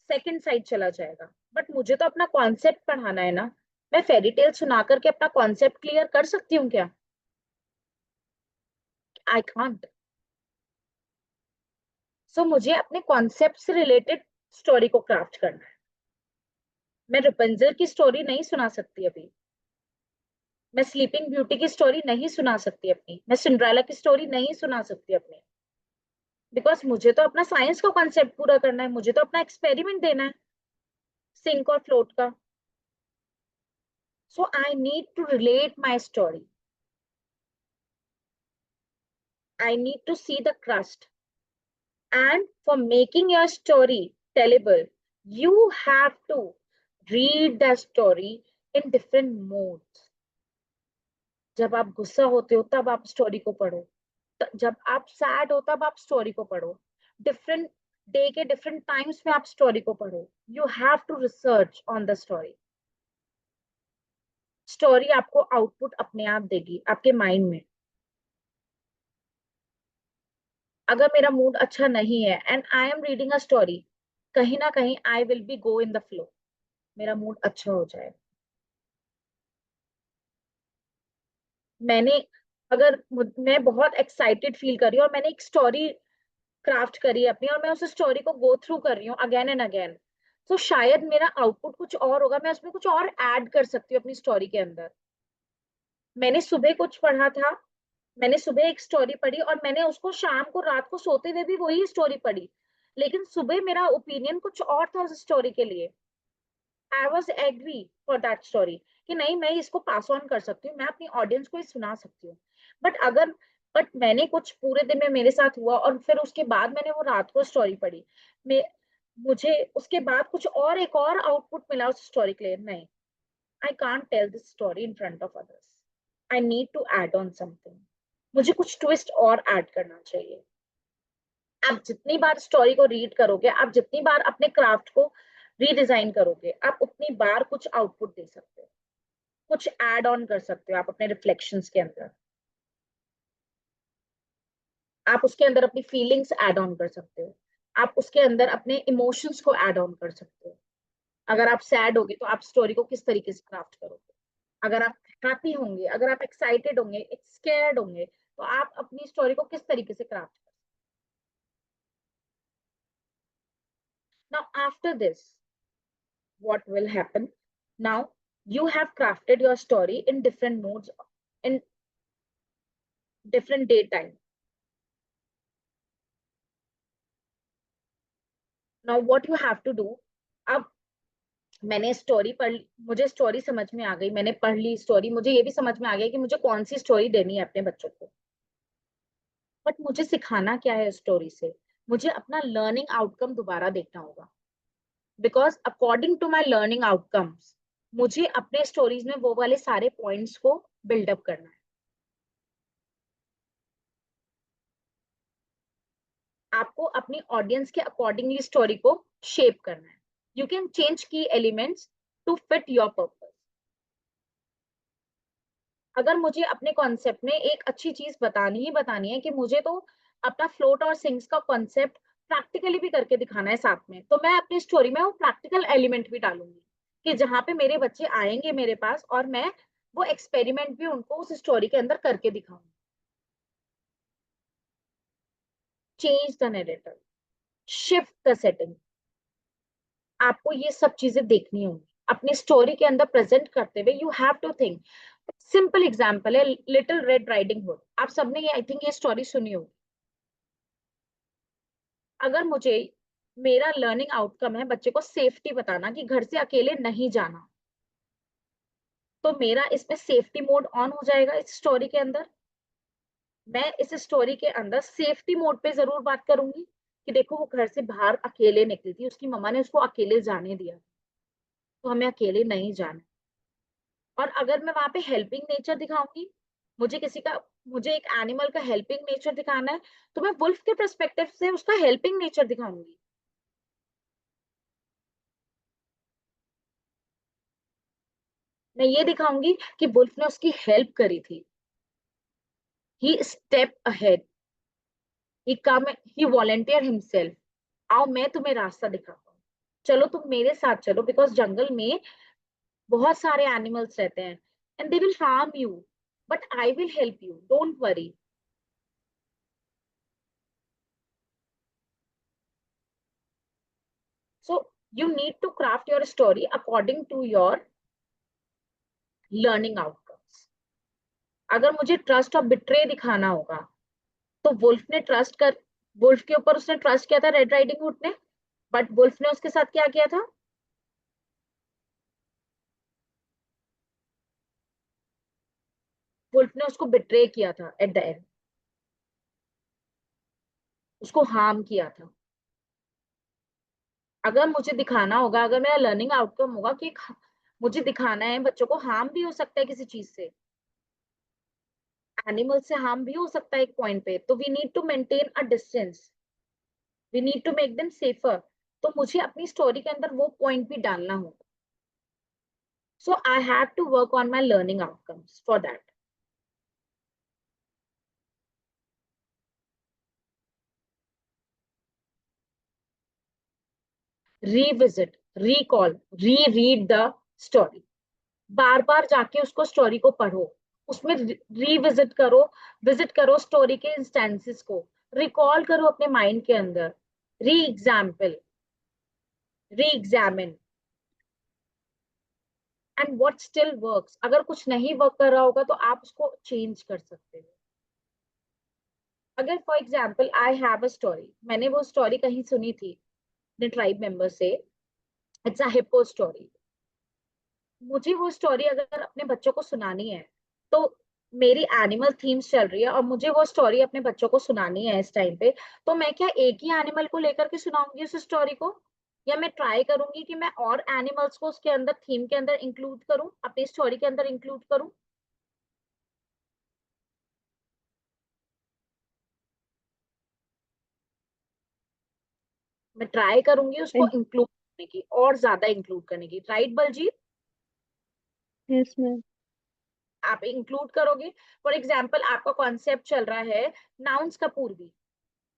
सेकंड साइड चला जाएगा, बट मुझे तो अपना कॉन्सेप्ट पढ़ाना है ना। मैं फेरी टेल सुना करके अपना कॉन्सेप्ट क्लियर कर सकती हूँ क्या? I can't. सो मुझे अपने कॉन्सेप्ट से रिलेटेड स्टोरी को क्राफ्ट करना है। मैं रपुंजल की स्टोरी नहीं सुना सकती अभी, मैं स्लीपिंग ब्यूटी की स्टोरी नहीं सुना सकती अपनी, मैं सिंड्रेला की स्टोरी नहीं सुना सकती अपनी, बिकॉज मुझे तो अपना साइंस का कॉन्सेप्ट पूरा करना है, मुझे तो अपना एक्सपेरिमेंट देना है सिंक और फ्लोट का। So I need to relate my story, I need to see the crust, and for making your story tellable, you have to read the story in different modes. जब आप गुस्सा होते हो तब आप स्टोरी को पढ़ो, जब आप सैड हो तब आप स्टोरी को पढ़ो, डिफरेंट डे के डिफरेंट टाइम्स में आप स्टोरी को पढ़ो। You have to research on the story. Story आपको आउटपुट अपने आप देगी आपके माइंड में। अगर मेरा मूड अच्छा नहीं है and I am reading a story, कहीं ना कहीं I will be go in the flow, मेरा मूड अच्छा हो जाए। मैं बहुत एक्साइटेड फील कर रही हूँ और मैंने एक स्टोरी क्राफ्ट करी है अपनी और मैं उस स्टोरी को गो थ्रू कर रही हूँ अगेन एंड अगेन, तो शायद मेरा आउटपुट कुछ और होगा, मैं उसमें कुछ और ऐड कर सकती हूँ अपनी स्टोरी के अंदर। मैंने सुबह कुछ पढ़ा था, मैंने सुबह एक स्टोरी पढ़ी और मैंने उसको शाम को रात को सोते हुए भी वही स्टोरी पढ़ी, लेकिन सुबह मेरा ओपिनियन कुछ और था उस स्टोरी के लिए। I was agree for that story कि नहीं, मैं इसको पास ऑन कर सकती हूँ, मैं अपनी ऑडियंस को सुना सकती हूँ। बट मैंने कुछ पूरे दिन में मेरे साथ हुआ और फिर उसके बाद मैंने वो रात को स्टोरी पढ़ी, मुझे उसके बाद कुछ और एक और आउटपुट मिला उस स्टोरी के लिए। नहीं, I can't tell this story in front of others, I need to add on something, मुझे कुछ ट्विस्ट और ऐड करना चाहिए। आप जितनी बार स्टोरी को रीड करोगे, आप जितनी बार अपने क्राफ्ट को रीडिजाइन करोगे, आप उतनी बार कुछ आउटपुट दे सकते हो, कुछ ऐड ऑन कर सकते हो आप अपने रिफ्लेक्शंस के अंदर, आप उसके अंदर अपनी फीलिंग्स ऐड ऑन कर सकते हो, आप उसके अंदर अपने इमोशंस को ऐड ऑन कर सकते हो। अगर आप सैड होगे तो आप स्टोरी को किस तरीके से क्राफ्ट करोगे, अगर आप हैप्पी होंगे, अगर आप एक्साइटेड होंगे, स्कैर्ड होंगे, तो आप अपनी स्टोरी को किस तरीके से क्राफ्ट करोगे। Now after this, what will happen? Now you have crafted your story in different modes, in different daytime. Now what you have to do, अब मैंने स्टोरी पढ़ ली, मुझे स्टोरी समझ में आ गई, मैंने पढ़ ली स्टोरी, मुझे ये भी समझ में आ गया कि मुझे कौन सी स्टोरी देनी है अपने बच्चों को, बट मुझे सिखाना क्या है स्टोरी से, मुझे अपना लर्निंग आउटकम दोबारा देखना होगा, because according to my learning outcomes मुझे अपने स्टोरीज में वो वाले सारे पॉइंट्स को बिल्डअप करना है। आपको अपनी ऑडियंस के अकॉर्डिंगली स्टोरी को शेप करना है। You can change key elements to fit your purpose. अगर मुझे अपने कॉन्सेप्ट में एक अच्छी चीज बतानी है कि मुझे तो अपना फ्लोट और सिंक्स का कॉन्सेप्ट प्रैक्टिकली भी करके दिखाना है साथ में, तो मैं अपनी स्टोरी में वो प्रैक्टिकल एलिमेंट भी डालूंगी कि जहां पे मेरे बच्चे आएंगे मेरे पास और मैं वो एक्सपेरिमेंट भी उनको उस स्टोरी के अंदर करके दिखाऊंगी। Change the narrative, shift the setting. आपको ये सब चीजें देखनी होंगी अपनी स्टोरी के अंदर प्रेजेंट करते हुए। You have to think. Simple example है लिटिल रेड राइडिंग हुड। आप सबने ये आई थिंक ये स्टोरी सुनी होगी। अगर मुझे मेरा लर्निंग आउटकम है बच्चे को सेफ्टी बताना कि घर से अकेले नहीं जाना, तो मेरा इसमें सेफ्टी मोड ऑन हो जाएगा इस स्टोरी के अंदर। मैं इस स्टोरी के अंदर सेफ्टी मोड पे जरूर बात करूंगी कि देखो वो घर से बाहर अकेले निकली थी, उसकी मम्मा ने उसको अकेले जाने दिया, तो हमें अकेले नहीं जाना। और अगर मैं वहां पे हेल्पिंग नेचर दिखाऊंगी, मुझे एक एनिमल का हेल्पिंग नेचर दिखाना है, तो मैं वुल्फ के पर्सपेक्टिव से उसका हेल्पिंग नेचर दिखाऊंगी। मैं ये दिखाऊंगी कि वुल्फ ने उसकी हेल्प करी थी। ही स्टेप अहेड, ही वॉलंटियर हिमसेल्फ। आओ मैं तुम्हें रास्ता दिखाता हूँ, चलो तुम मेरे साथ चलो, बिकॉज जंगल में बहुत सारे एनिमल्स रहते हैं and they will harm you, but I will help you, don't worry. So you need to craft your story according to your learning outcomes. अगर मुझे ट्रस्ट और बिट्रे दिखाना होगा, तो वुल्फ के ऊपर उसने ट्रस्ट किया था रेड राइडिंग हुड ने, बट वुल्फ ने उसके साथ क्या किया था? वुल्फ ने उसको बिट्रे किया था एट द एंड, उसको हार्म किया था। अगर मुझे दिखाना होगा, अगर मेरा लर्निंग आउटकम होगा कि मुझे दिखाना है बच्चों को हार्म भी हो सकता है किसी चीज से, एनिमल से हार्म भी हो सकता है एक पॉइंट पे, तो we need to maintain a distance, we need to make them safer. तो मुझे अपनी स्टोरी के अंदर वो पॉइंट भी डालना होगा। So I have to work on my learning outcomes for that. Revisit, recall, reread the story. बार बार जाके उसको स्टोरी को पढ़ो, उसमें विजिट करो स्टोरी के इंस्टेंसेस को, रिकॉल करो अपने माइंड के अंदर, री examine and what still works. अगर कुछ नहीं वर्क कर रहा होगा तो आप उसको चेंज कर सकते हो। अगर for example I have a story, मैंने वो स्टोरी कहीं सुनी थी अपने ट्राइब मेंबर से, इट्स अ हिप्पो स्टोरी। मुझे वो स्टोरी अगर अपने बच्चों को सुनानी है, तो मेरी एनिमल थीम्स चल रही है और मुझे वो स्टोरी अपने बच्चों को सुनानी है इस टाइम पे, तो मैं क्या एक ही एनिमल को लेकर के सुनाऊंगी उस स्टोरी को, या मैं ट्राई करूंगी कि मैं और एनिमल्स को उसके अंदर थीम के अंदर इंक्लूड करूं, अपनी स्टोरी के अंदर इंक्लूड करूं। मैं ट्राई करूंगी उसको इंक्लूड करने की और ज्यादा इंक्लूड करने की, राइट बलजीत? Yes ma'am. आप इंक्लूड करोगे। फॉर एग्जाम्पल आपका कॉन्सेप्ट चल रहा है नाउन्स का पूर्वी,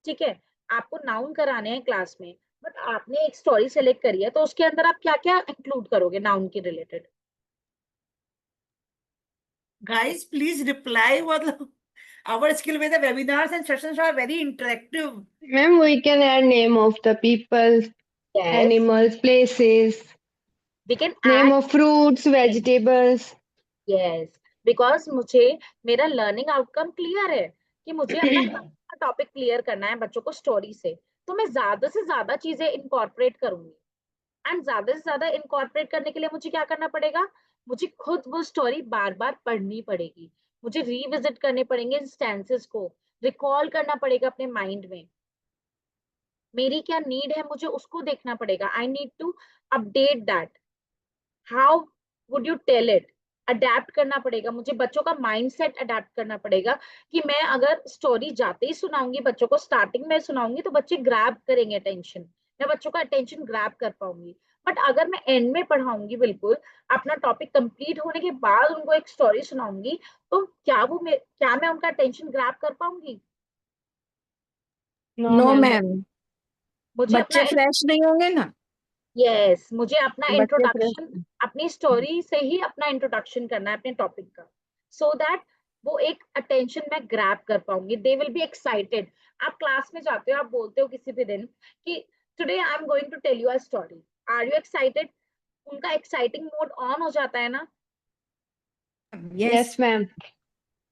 ठीक है, आपको नाउन कराने हैं क्लास में, बट आपने एक स्टोरी सेलेक्ट करी है, तो उसके अंदर आप क्या क्या इंक्लूड करोगे नाउन के रिलेटेड? Guys, please reply. मतलब our skill with the webinars and sessions are very interactive. Ma'am, we can add name of the people, Yes, animals, places, we can name add, of fruits, vegetables. yes, because मुझे मेरा learning outcome clear है कि मुझे अपना topic clear करना है बच्चों को स्टोरी से, तो मैं ज्यादा से ज्यादा चीजें इनकॉर्पोरेट करूंगी। एंड ज्यादा से ज्यादा इनकॉर्पोरेट करने के लिए मुझे क्या करना पड़ेगा? मुझे खुद वो स्टोरी बार बार पढ़नी पड़ेगी, मुझे रीविजिट करने पड़ेंगे इंस्टेंसेस को, रिकॉल करना पड़ेगा अपने माइंड में। मेरी क्या नीड है, मुझे उसको देखना पड़ेगा. I need to update that. How would you tell it? Adapt करना पड़ेगा मुझे, बच्चों का माइंडसेट अडेप्ट करना पड़ेगा कि मैं अगर स्टोरी जाते ही सुनाऊंगी बच्चों को, स्टार्टिंग में सुनाऊंगी तो बच्चे ग्रैब करेंगे अटेंशन, मैं बच्चों का अटेंशन ग्रैब कर पाऊंगी. बट अगर मैं एंड में पढ़ाऊंगी, बिल्कुल अपना टॉपिक कंप्लीट होने के बाद उनको एक स्टोरी सुनाऊंगी, तो क्या मैं उनका अटेंशन ग्रैब कर पाऊंगी? नो मैम, मुझे अपना बच्चे फ्रेश नहीं होंगे ना. यस, मुझे अपना बच्चे फ्रेश. इंट्रोडक्शन, अपनी स्टोरी से ही अपना इंट्रोडक्शन करना है अपने टॉपिक का, सो दैट वो एक अटेंशन मैं ग्रैब कर पाऊंगी. They will be excited. आप क्लास में जाते हो, आप बोलते हो किसी भी दिन कि today I am going to tell you a story, are you excited? उनका एक्साइटिंग मोड ऑन हो जाता है ना, यस मैम.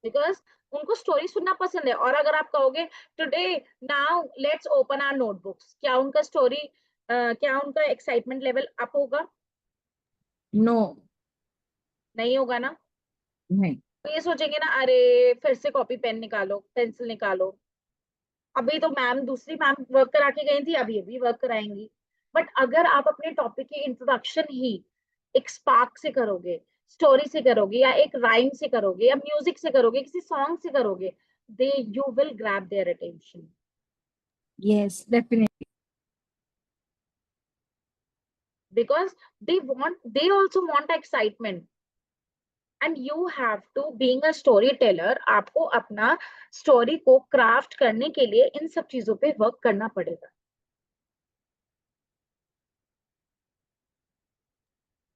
बिकॉज उनको स्टोरी सुनना पसंद है. और अगर आप कहोगे today now let's open our notebooks, क्या उनका एक्साइटमेंट लेवल अप होगा? नो. नहीं होगा ना. नहीं. तो ये सोचेंगे ना, अरे फिर से कॉपी पेन निकालो, पेंसिल निकालो. अभी तो मैम, दूसरी मैम वर्क करा के गई थी, अभी अभी वर्क कराएंगी. बट अगर आप अपने टॉपिक की इंट्रोडक्शन ही एक स्पार्क से करोगे, स्टोरी से करोगे, या एक राइम से करोगे, या म्यूजिक से करोगे, किसी सॉन्ग से करोगे, they you will grab their attention. Yes, definitely. Because they also want excitement. And you have to, being a storyteller, आपको अपना स्टोरी को क्राफ्ट करने के लिए इन सब चीजों पे वर्क करना पड़ेगा.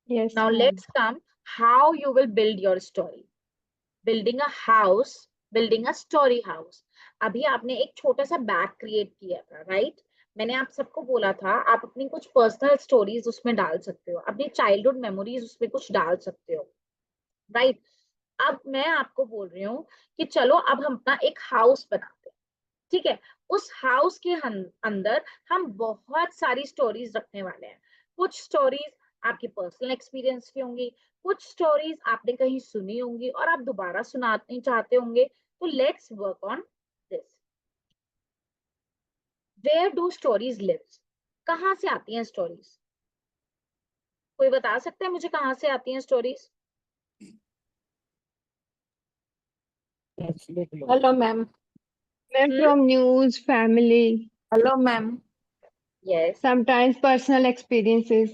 Yes, Now ma'am. let's come how you will build your story. Building a house, building a story house. अभी आपने एक छोटा सा बैग क्रिएट किया था, राइट? मैंने आप सबको बोला था आप अपनी कुछ पर्सनल स्टोरीज उसमें डाल सकते हो, अपनी चाइल्डहुड मेमोरीज उसमें कुछ डाल सकते हो, राइट? अब मैं आपको बोल रही हूँ कि चलो अब हम अपना एक हाउस बनाते हैं, ठीक है? उस हाउस के अंदर हम बहुत सारी स्टोरीज रखने वाले हैं. कुछ स्टोरीज आपकी पर्सनल एक्सपीरियंस की होंगी, कुछ स्टोरीज आपने कहीं सुनी होंगी और आप दोबारा सुनाना चाहते होंगे. तो let's work on this. Where do stories live? कहाँ से आती हैं स्टोरीज? कोई बता सकता है मुझे कहाँ से आती हैं stories? Hello, ma'am. From news, family, Hello, ma'am. Yes. sometimes personal experiences.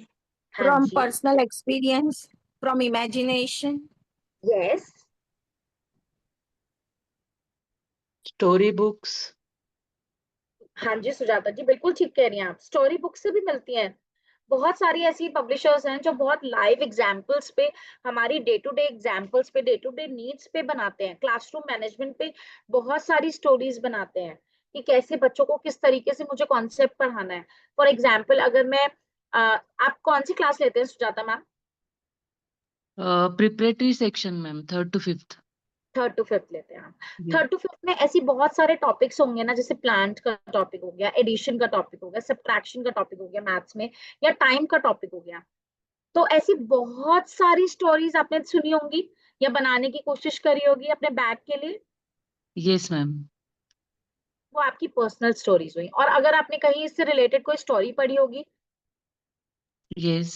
हाँ From जी. personal experience, from imagination. Yes. Story books. हाँ जी सुजाता जी, बिल्कुल ठीक कह रही हैं आप. स्टोरी बुक से भी मिलती हैं. बहुत सारी ऐसी पब्लिशर्स हैं जो बहुत लाइव एग्जाम्पल्स पे, हमारी डे टू डे एग्जाम्पल्स पे, डे टू डे नीड्स पे बनाते हैं. क्लासरूम मैनेजमेंट पे बहुत सारी स्टोरीज बनाते हैं कि कैसे बच्चों को किस तरीके से मुझे कॉन्सेप्ट पढ़ाना है. फॉर एग्जाम्पल, अगर मैं आप कौन सी क्लास लेते हैं Sujata ma'am? Preparatory section, ma'am, 3rd to 5th. 3rd to 5th लेते हैं आप. Yeah. 3rd to 5th में ऐसी बहुत सारे टॉपिक्स होंगे ना, जैसे प्लांट का टॉपिक हो गया, एडिशन का टॉपिक हो गया, सब्ट्रैक्शन का टॉपिक हो गया मैथ्स में, या टाइम का टॉपिक हो गया. तो ऐसी बहुत सारी स्टोरीज आपने सुनी होंगी या बनाने की कोशिश करी होगी अपने बैग के लिए. Yes, ma'am. वो आपकी पर्सनल स्टोरीज हुई. और अगर आपने कहीं इससे रिलेटेड कोई स्टोरी पढ़ी होगी, Yes.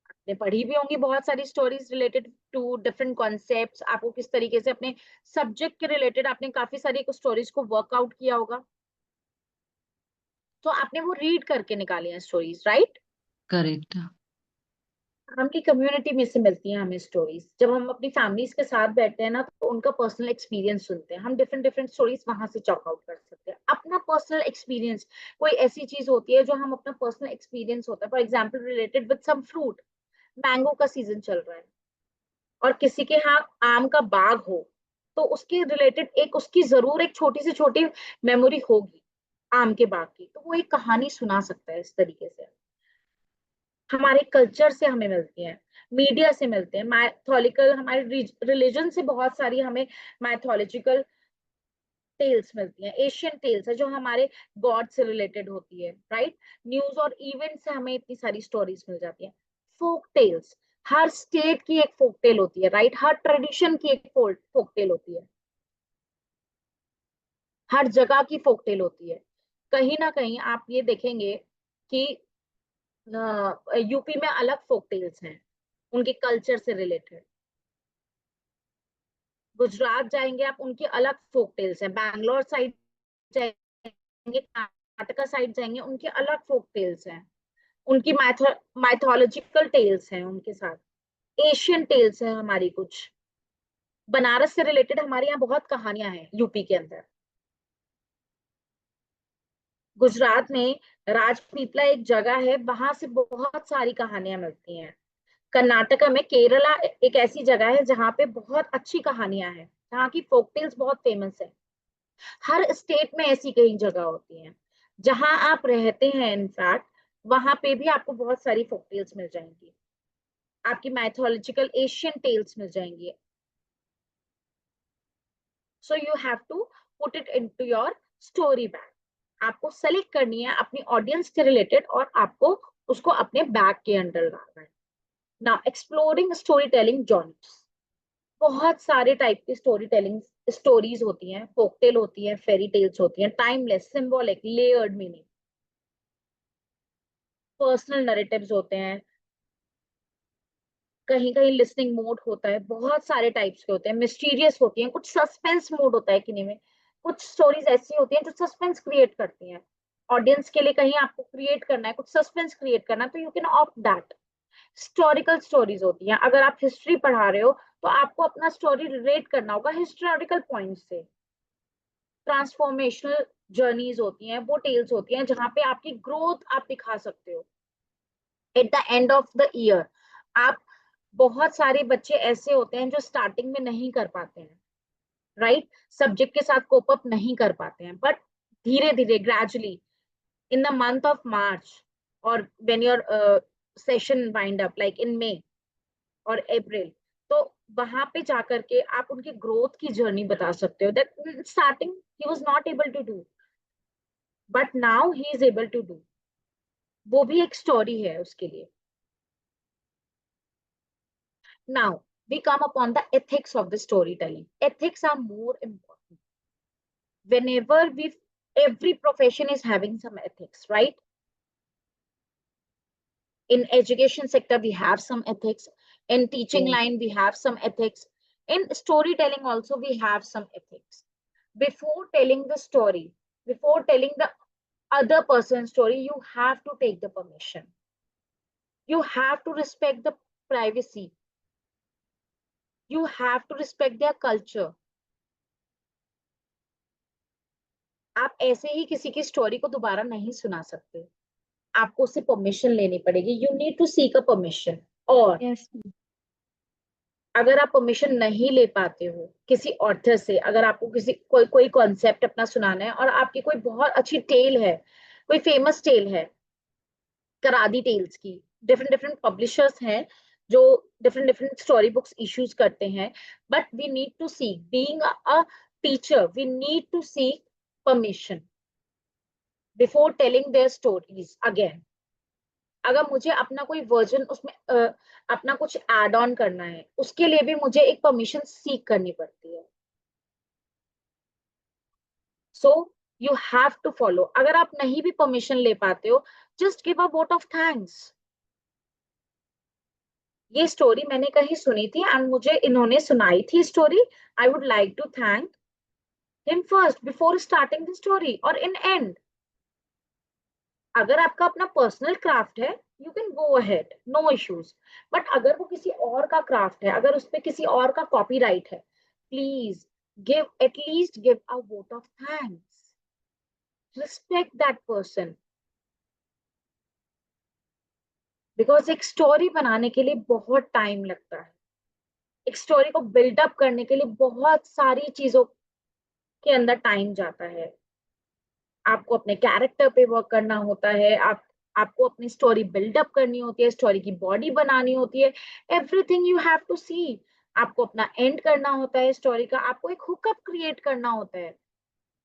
आपने पढ़ी भी होंगी बहुत सारी stories related to different concepts. आपको किस तरीके से अपने सब्जेक्ट के रिलेटेड आपने काफी सारी स्टोरीज को वर्कआउट किया होगा, तो आपने वो रीड करके निकाली है स्टोरीज, राइट? Correct. हमकी कम्युनिटी में से मिलती हैं हमें स्टोरीज. जब हम अपनी फैमिलीज के साथ बैठते हैं ना, तो उनका पर्सनल एक्सपीरियंस सुनते हैं. हम डिफरेंट डिफरेंट स्टोरीज वहां से चॉक आउट कर सकते हैं. अपना पर्सनल एक्सपीरियंस, कोई ऐसी चीज होती है जो हम अपना पर्सनल एक्सपीरियंस होता है, for example related with some fruit. Mango का सीजन चल रहा है और किसी के यहाँ आम का बाग हो, तो उसके रिलेटेड एक उसकी जरूर एक छोटी से छोटी मेमोरी होगी आम के बाग की, तो वो एक कहानी सुना सकता है. इस तरीके से हमारे कल्चर से हमें मिलती हैं, मीडिया से मिलते हैं, मैथोलॉजिकल, हमारे रिलीजन से बहुत सारी हमें मैथोलॉजिकल टेल्स मिलती हैं. एशियन टेल्स है जो हमारे गॉड से रिलेटेड होती है, राइट? न्यूज और इवेंट से हमें इतनी सारी स्टोरीज मिल जाती हैं. फोक टेल्स, हर स्टेट की एक फोक टेल होती है, राइट? हर ट्रेडिशन की एक फोक टेल होती है, हर जगह की फोक टेल होती है. कहीं ना कहीं आप ये देखेंगे कि यूपी में अलग फोक टेल्स हैं उनके कल्चर से रिलेटेड। गुजरात जाएंगे आप, उनकी अलग फोक टेल्स हैं। बैंगलोर साइड जाएंगे, कर्नाटका साइड जाएंगे, उनके अलग फोक टेल्स हैं, उनकी माइथोलॉजिकल टेल्स हैं उनके साथ। एशियन टेल्स हैं हमारी कुछ। बनारस से रिलेटेड हमारे यहाँ बहुत कहानियां हैं यूपी के अंदर। गुजरात में राजपीपला एक जगह है, वहां से बहुत सारी कहानियां मिलती हैं। कर्नाटका में केरला एक ऐसी जगह है जहाँ पे बहुत अच्छी कहानियां हैं, जहाँ की फोक टेल्स बहुत फेमस है। हर स्टेट में ऐसी कई जगह होती हैं। जहां आप रहते हैं इनफैक्ट वहां पे भी आपको बहुत सारी फोक टेल्स मिल जाएंगी, आपकी माइथोलॉजिकल एशियन टेल्स मिल जाएंगी। So you have to put it into your story bag. आपको सेलेक्ट करनी है अपनी ऑडियंस के रिलेटेड और आपको उसको अपने बैग के अंदर डालना है। Now exploring story telling genres. बहुत सारे टाइप की स्टोरी टेलिंग स्टोरीज होती हैं, फोकटेल होती हैं, फेरी टेल्स होती हैं, timeless, symbolic, layered meaning, personal narratives होते हैं, कहीं कहीं लिसनिंग मोड होता है, बहुत सारे टाइप्स के होते हैं, मिस्टीरियस होती हैं, कुछ सस्पेंस मोड होता है किन्हीं में। कुछ स्टोरीज ऐसी होती हैं जो सस्पेंस क्रिएट करती हैं ऑडियंस के लिए, कहीं आपको क्रिएट करना है, कुछ सस्पेंस क्रिएट करना है, तो you can opt that. Historical stories होती हैं, अगर आप हिस्ट्री पढ़ा रहे हो तो आपको अपना स्टोरी रिलेट करना होगा हिस्टोरिकल पॉइंट से। ट्रांसफॉर्मेशनल जर्नीज होती हैं, वो टेल्स होती हैं जहां पे आपकी ग्रोथ आप दिखा सकते हो at the end of the year. आप बहुत सारे बच्चे ऐसे होते हैं जो स्टार्टिंग में नहीं कर पाते हैं, राइट, सब्जेक्ट के साथ कोप अप नहीं कर पाते हैं, बट धीरे धीरे gradually in the month of March or when your session wind up like in May or April, तो वहां पे जाकर के आप उनकी ग्रोथ की जर्नी बता सकते हो that starting he was not able to do but now he is able to do। वो भी एक स्टोरी है उसके लिए। Now we come upon the ethics of the storytelling. Ethics are more important. Whenever every profession is having some ethics, right? In education sector we have some ethics, in teaching line we have some ethics, in storytelling also we have some ethics. Before telling the story, before telling the other person's story, you have to take the permission, you have to respect the privacy, you have to respect their culture। आप ऐसे ही किसी की story को दोबारा नहीं सुना सकते, आपको उससे परमिशन लेनी पड़ेगी, you need to seek a permission. और अगर आप परमिशन नहीं ले पाते हो किसी ऑथर से, अगर आपको किसी कोई कॉन्सेप्ट अपना सुनाना है और आपकी कोई बहुत अच्छी टेल है, कोई फेमस टेल है, करादी टेल्स की, डिफरेंट डिफरेंट पब्लिशर्स हैं जो different different story books issues करते हैं, but we need to seek, being a teacher we need to seek permission before telling their stories again. अगर मुझे अपना कोई वर्जन उसमें अपना कुछ एड ऑन करना है, उसके लिए भी मुझे एक परमिशन सीक करनी पड़ती है। So you have to follow. अगर आप नहीं भी परमिशन ले पाते हो, just give a vote of thanks. ये स्टोरी मैंने कहीं सुनी थी एंड मुझे इन्होंने सुनाई थी story, I would like to thank him first before starting the story और इन एंड। अगर आपका अपना पर्सनल क्राफ्ट है, you can go ahead, no issues, but अगर वो किसी और का क्राफ्ट है, अगर उस पर किसी और का कॉपीराइट है, please give at least give a vote of thanks, respect that person. Because एक स्टोरी बनाने के लिए बहुत टाइम लगता है, एक स्टोरी को बिल्डअप करने के लिए बहुत सारी चीजों के अंदर टाइम जाता है। आपको अपने कैरेक्टर पे वर्क करना होता है, आपको अपनी स्टोरी बिल्डअप करनी होती है, स्टोरी की बॉडी बनानी होती है, एवरीथिंग यू हैव टू सी। आपको अपना एंड करना होता है स्टोरी का, आपको एक हुकअप क्रिएट करना होता है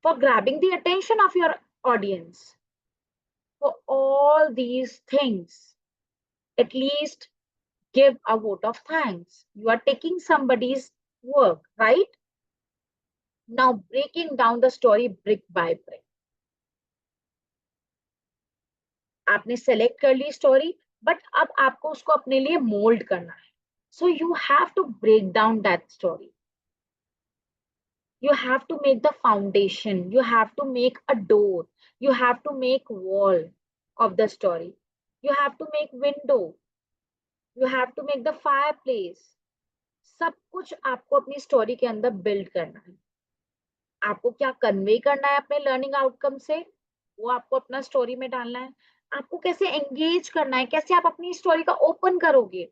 for grabbing the attention of your audience. For all these things at least give a vote of thanks. You are taking somebody's work, right? Now breaking down the story brick by brick. आपने select कर ली story, but अब आपको उसको अपने लिए mould करना है. So you have to break down that story. You have to make the foundation. You have to make a door. You have to make wall of the story. You have to make window. You have to make the fireplace. सब कुछ आपको अपनी story के अंदर build करना है. आपको क्या कन्वे करना है अपने लर्निंग आउटकम से, वो आपको अपना स्टोरी में डालना है. आपको कैसे एंगेज करना है, कैसे आप अपनी स्टोरी का ओपन करोगे.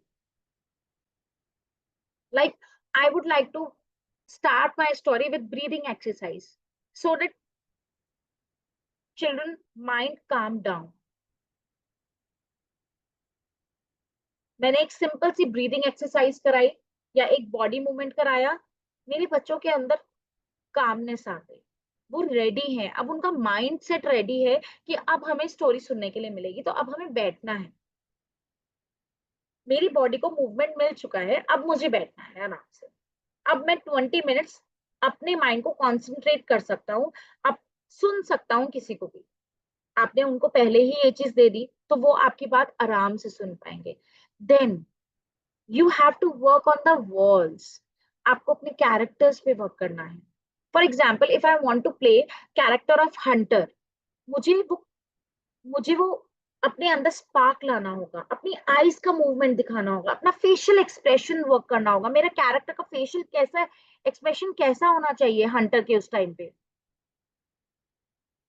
Like, I would like to start my story with breathing exercise so that children mind calm down. मैंने एक सिंपल सी ब्रीदिंग एक्सरसाइज कराई या एक बॉडी मूवमेंट कराया, मेरे बच्चों के अंदर कामनेस आ गई. वो रेडी है, अब उनका माइंड सेट रेडी है कि अब हमें स्टोरी सुनने के लिए मिलेगी, तो अब हमें बैठना है. मेरी बॉडी को मूवमेंट मिल चुका है, अब मुझे बैठना है आराम से. अब मैं 20 मिनट्स अपने माइंड को कॉन्सेंट्रेट कर सकता हूँ, अब सुन सकता हूँ किसी को भी. आपने उनको पहले ही ये चीज दे दी तो वो आपकी बात आराम से सुन पाएंगे. Then you have to work on the walls. आपको अपने कैरेक्टर्स पे वर्क करना है. For example, if I want to play character of hunter, मुझे वो अपने अंदर स्पार्क लाना होगा, अपनी आईज का मूवमेंट दिखाना होगा, अपना फेशियल एक्सप्रेशन वर्क करना होगा. मेरा कैरेक्टर का फेशियल कैसा एक्सप्रेशन कैसा होना चाहिए हंटर के उस टाइम पे.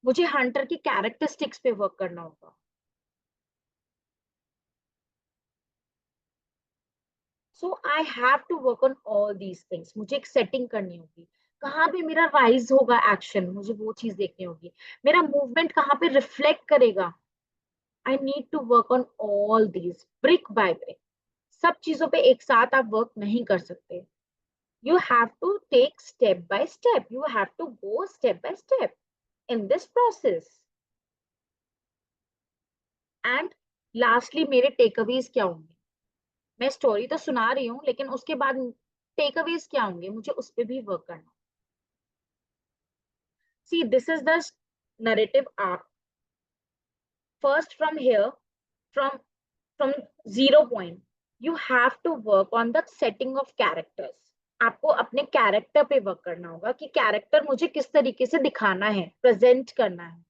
मुझे हंटर की कैरेक्टरिस्टिक्स पे वर्क करना होगा. So I have to work on all these things. मुझे एक सेटिंग करनी होगी, कहाँ पे मेरा राइज होगा एक्शन, मुझे वो चीज देखनी होगी. मेरा मूवमेंट कहाँ पे रिफ्लेक्ट करेगा. I need to work on all these brick by brick. सब चीजों पे एक साथ आप वर्क नहीं कर सकते. You have to take step by step. You have to go step by step in this process. And lastly, मेरे takeaways क्या होंगे. मैं स्टोरी तो सुना रही हूँ, लेकिन उसके बाद takeaways क्या होंगे, मुझे उस पे भी वर्क करना. See, this is the narrative arc. First, from here, from 0 point, you have to work on the setting of characters. आपको अपने कैरेक्टर पे वर्क करना होगा कि कैरेक्टर मुझे किस तरीके से दिखाना है, प्रेजेंट करना है.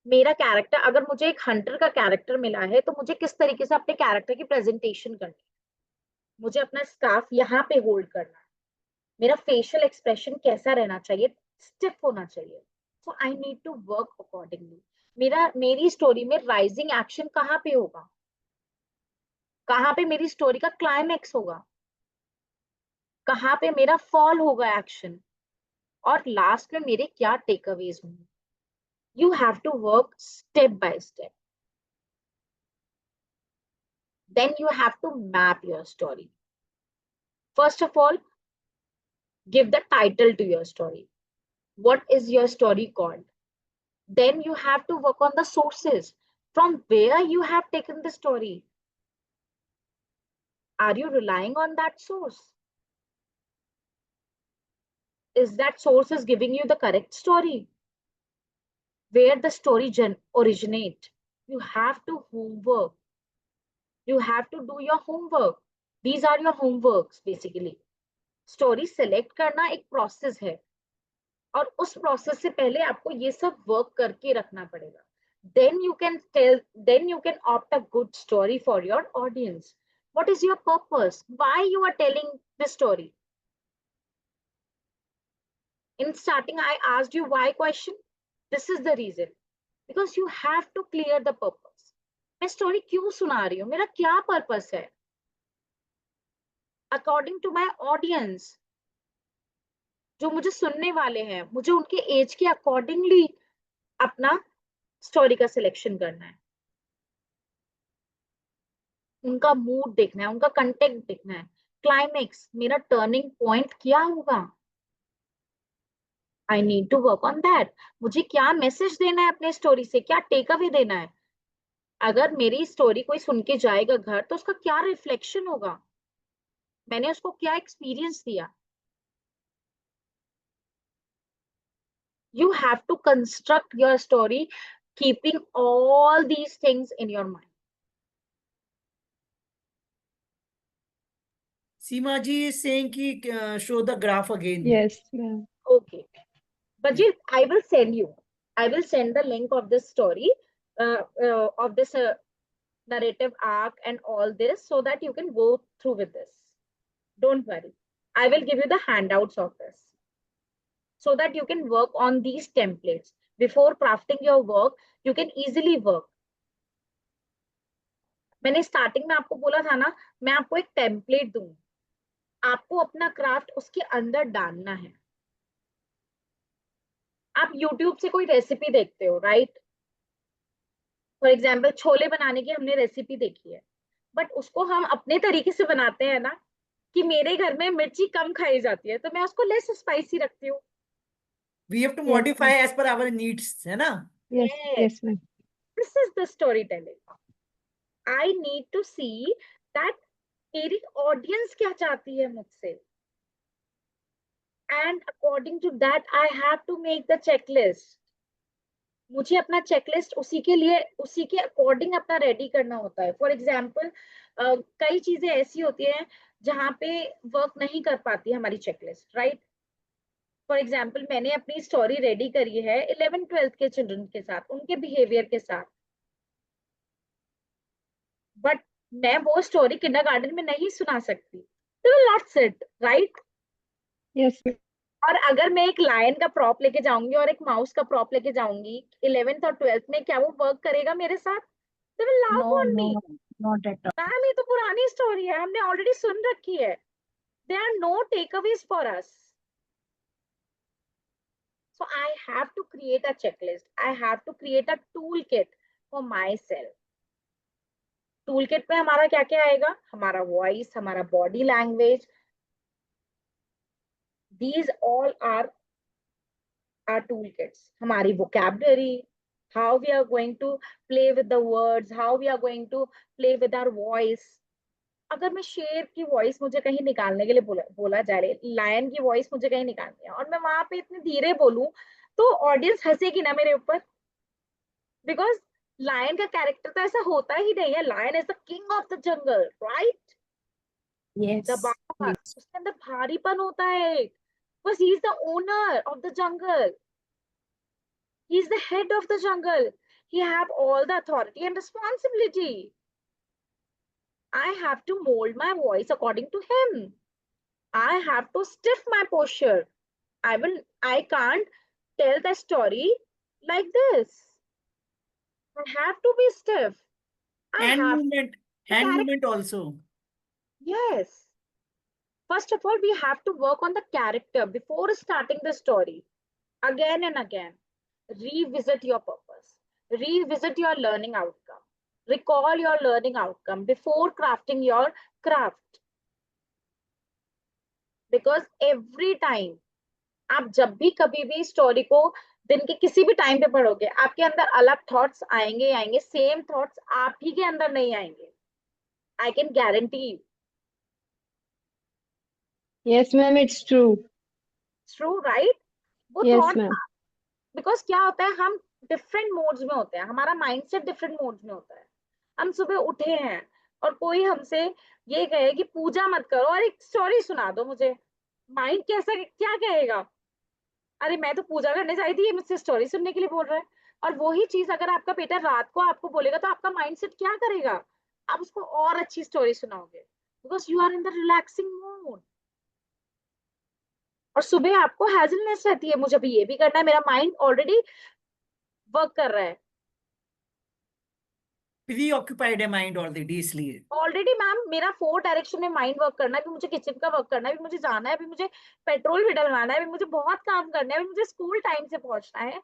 मेरा कैरेक्टर, अगर मुझे एक हंटर का कैरेक्टर मिला है तो मुझे किस तरीके से अपने कैरेक्टर की प्रेजेंटेशन करनी है. मुझे अपना स्कार्फ यहाँ पे होल्ड करना है. मेरा फेशियल एक्सप्रेशन कैसा रहना चाहिए, स्टिफ होना चाहिए. So I need to work accordingly. मेरी स्टोरी में राइजिंग एक्शन कहाँ पे होगा, कहाँ पे मेरी स्टोरी का क्लाइमैक्स होगा, कहाँ पे मेरा फॉल होगा एक्शन, और लास्ट में मेरे क्या टेकअवेज होंगे. You have to work step by step. Then you have to map your story. First of all, give the title to your story. What is your story called? Then you have to work on the sources. From where you have taken the story? Are you relying on that source? Is that source is giving you the correct story? Where the story originate? You have to homework. You have to do your homework. These are your homeworks basically. Story select करना एक process है, और उस process से पहले आपको ये सब वर्क करके रखना पड़ेगा. then you can opt a good story for your audience. What is your purpose? Why you are telling this story? In starting, I asked you why question. This is the reason, because you have to clear the purpose. मैं story क्यों सुना रही हूँ, मेरा क्या purpose है. According to my audience, जो मुझे सुनने वाले हैं, मुझे उनके एज के अकॉर्डिंगली अपना स्टोरी का सिलेक्शन करना है. उनका मूड देखना है, उनका कंटेंट देखना है. क्लाइमेक्स, मेरा टर्निंग पॉइंट क्या होगा. I need to work on that. मुझे क्या मैसेज देना है अपने स्टोरी से, क्या टेक अवे देना है. अगर मेरी स्टोरी कोई सुन के जाएगा घर, तो उसका क्या रिफ्लेक्शन होगा, मैंने उसको क्या एक्सपीरियंस दिया. You have to construct your story keeping all these things in your mind. Seema ji is saying ki show the graph again. Yes, ma'am. Okay. Bajit, I will send the link of this story, of this narrative arc and all this, so that you can go through with this. Don't worry. I will give you the handouts of this, so that you can work on these templates. Before crafting your work, you can easily work. मैंने starting में आपको बोला था ना, मैं आपको एक template दूं, आपको अपना क्राफ्ट उसके अंदर डालना है. आप YouTube से कोई रेसिपी देखते हो, राइट? फॉर एग्जाम्पल छोले बनाने की हमने रेसिपी देखी है, बट उसको हम अपने तरीके से बनाते हैं ना, कि मेरे घर में मिर्ची कम खाई जाती है तो मैं उसको लेस स्पाइसी रखती हूँ. We have to modify as per our needs, है ना? Yes, yes, ma'am. This is the storytelling. I need to see that मेरी ऑडियंस क्या चाहती है मुझसे, and according to that I have to make the checklist. मुझे अपना checklist उसी के अकॉर्डिंग अपना रेडी करना होता है. फॉर एग्जाम्पल कई चीजें ऐसी होती हैं जहाँ पे वर्क नहीं कर पाती हमारी चेकलिस्ट, राइट? फॉर एग्जाम्पल मैंने अपनी स्टोरी रेडी करी है 11th-12th के चिल्ड्रन के साथ, उनके बिहेवियर के साथ, बट मैं वो स्टोरी किंडरगार्टन में नहीं सुना सकती. They will not sit, right? Yes, ma'am. और अगर मैं एक लायन का प्रॉप लेके जाऊंगी और एक माउस का प्रॉप लेके जाऊंगी 11th और 12th में, क्या वो वर्क करेगा मेरे साथ? They will laugh on me. Not at all. Ma'am ये तो पुरानी स्टोरी है, हमने ऑलरेडी सुन रखी है. There are no takeaways for us. So I have to create a checklist. I have to create a toolkit for myself. Toolkit में हमारा क्या क्या आएगा? हमारा वॉइस, हमारा body language. These all are our toolkits. हमारी vocabulary, how we are going to play with the words, how we are going to play with our voice. अगर मैं शेर की वॉइस मुझे कहीं निकालने के लिए बोला जाए, लायन की वॉइस मुझे कहीं निकालनी है और मैं वहां पे इतने धीरे बोलूं तो ऑडियंस हंसेगी ना मेरे ऊपर, बिकॉज लायन का कैरेक्टर तो ऐसा होता ही नहीं है. Lion is the king of the jungle, right? Yes. उसके अंदर भारीपन होता है, because he is the owner of the jungle. He is the head of the jungle. He have all the authority and responsibility. I have to mold my voice according to him. I have to stiff my posture. I can't tell the story like this. I have to be stiff. Hand movement also. Yes. First of all, we have to work on the character before starting the story. Again and again. Revisit your purpose. Revisit your learning outcome. Recall your learning outcome before crafting your craft. Because every time, आप जब भी कभी भी story को दिन के किसी भी टाइम पे पढ़ोगे, आपके अंदर अलग थॉट्स आएंगे. सेम थॉट्स आप ही के अंदर नहीं आएंगे. I can guarantee you. Yes, ma'am, it's true. It's true, right? वो Yes, thought, ma'am. because क्या होता है, हम डिफरेंट मोड्स में होते हैं, हमारा माइंडसेट डिफरेंट मोड्स में होता है. हम सुबह उठे हैं और कोई हमसे ये कहे कि पूजा मत करो और एक स्टोरी सुना दो मुझे, माइंड कैसा क्या कहेगा? अरे मैं तो पूजा करने जाई थी, ये मुझसे स्टोरी सुनने के लिए बोल रहा है. और वही चीज अगर आपका बेटा रात को आपको बोलेगा तो आपका माइंडसेट क्या करेगा? आप उसको और अच्छी स्टोरी सुनाओगे, because you are in the relaxing mode. और सुबह आपको हैजलनेस रहती है, मुझे अभी ये भी करना है, मेरा माइंड ऑलरेडी वर्क कर रहा है. Preoccupied है mind already, इसलिए. ऑलरेडी मैम मेरा 4 डायरेक्शन में माइंड वर्क करना है. अभी मुझे किचन का वर्क करना है, अभी मुझे जाना है, अभी मुझे पेट्रोल भी डलवाना है, अभी मुझे बहुत काम करना है, अभी मुझे स्कूल टाइम से पहुंचना है.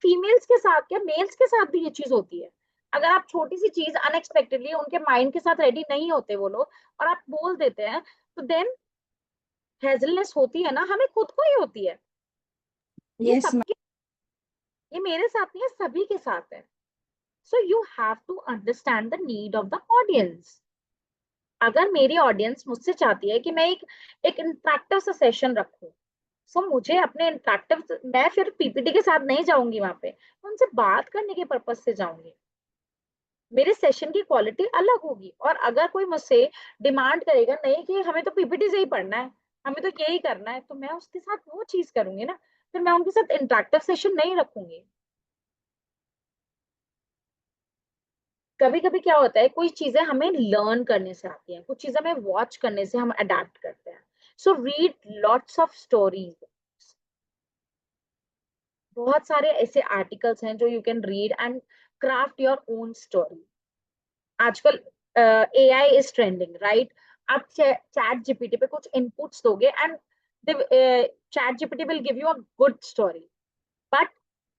फीमेल्स के साथ क्या, मेल्स के साथ भी ये चीज होती है. अगर आप छोटी सी चीज अनएक्सपेक्टेडली उनके माइंड के साथ रेडी नहीं होते वो लोग और आप बोल देते हैं, तो देन हेजलनेस होती है ना, हमें खुद को ही होती है. ये Yes, सबके, ये मेरे साथ नहीं है, सभी के साथ है. So you have to understand the need of the audience. अगर मेरी ऑडियंस मुझसे चाहती है कि मैं एक इंटरैक्टिव सा सेशन रखूं, सो मुझे अपने इंटरेक्टिव, मैं फिर पीपीटी के साथ नहीं जाऊंगी वहां पे, मैं उनसे बात करने के पर्पज से जाऊंगी। मेरे सेशन की क्वालिटी अलग होगी। और अगर कोई मुझसे डिमांड करेगा नहीं कि हमें तो पीपीटी से ही पढ़ना है, हमें तो यही करना है, तो मैं उसके साथ वो चीज करूंगी ना, फिर मैं उनके साथ इंटरेक्टिव सेशन नहीं रखूंगी। कभी कभी क्या होता है, कोई चीजें हमें लर्न करने से आती हैं, कुछ चीजें हमें वॉच करने से हम अडेप्ट करते हैं। So read lots of stories. बहुत सारे ऐसे आर्टिकल्स हैं जो you can read and craft your own story. आजकल एआई इज ट्रेंडिंग, राइट? आप चैट जीपीटी पे कुछ इनपुट्स दोगे and chat GPT will give you a good story, but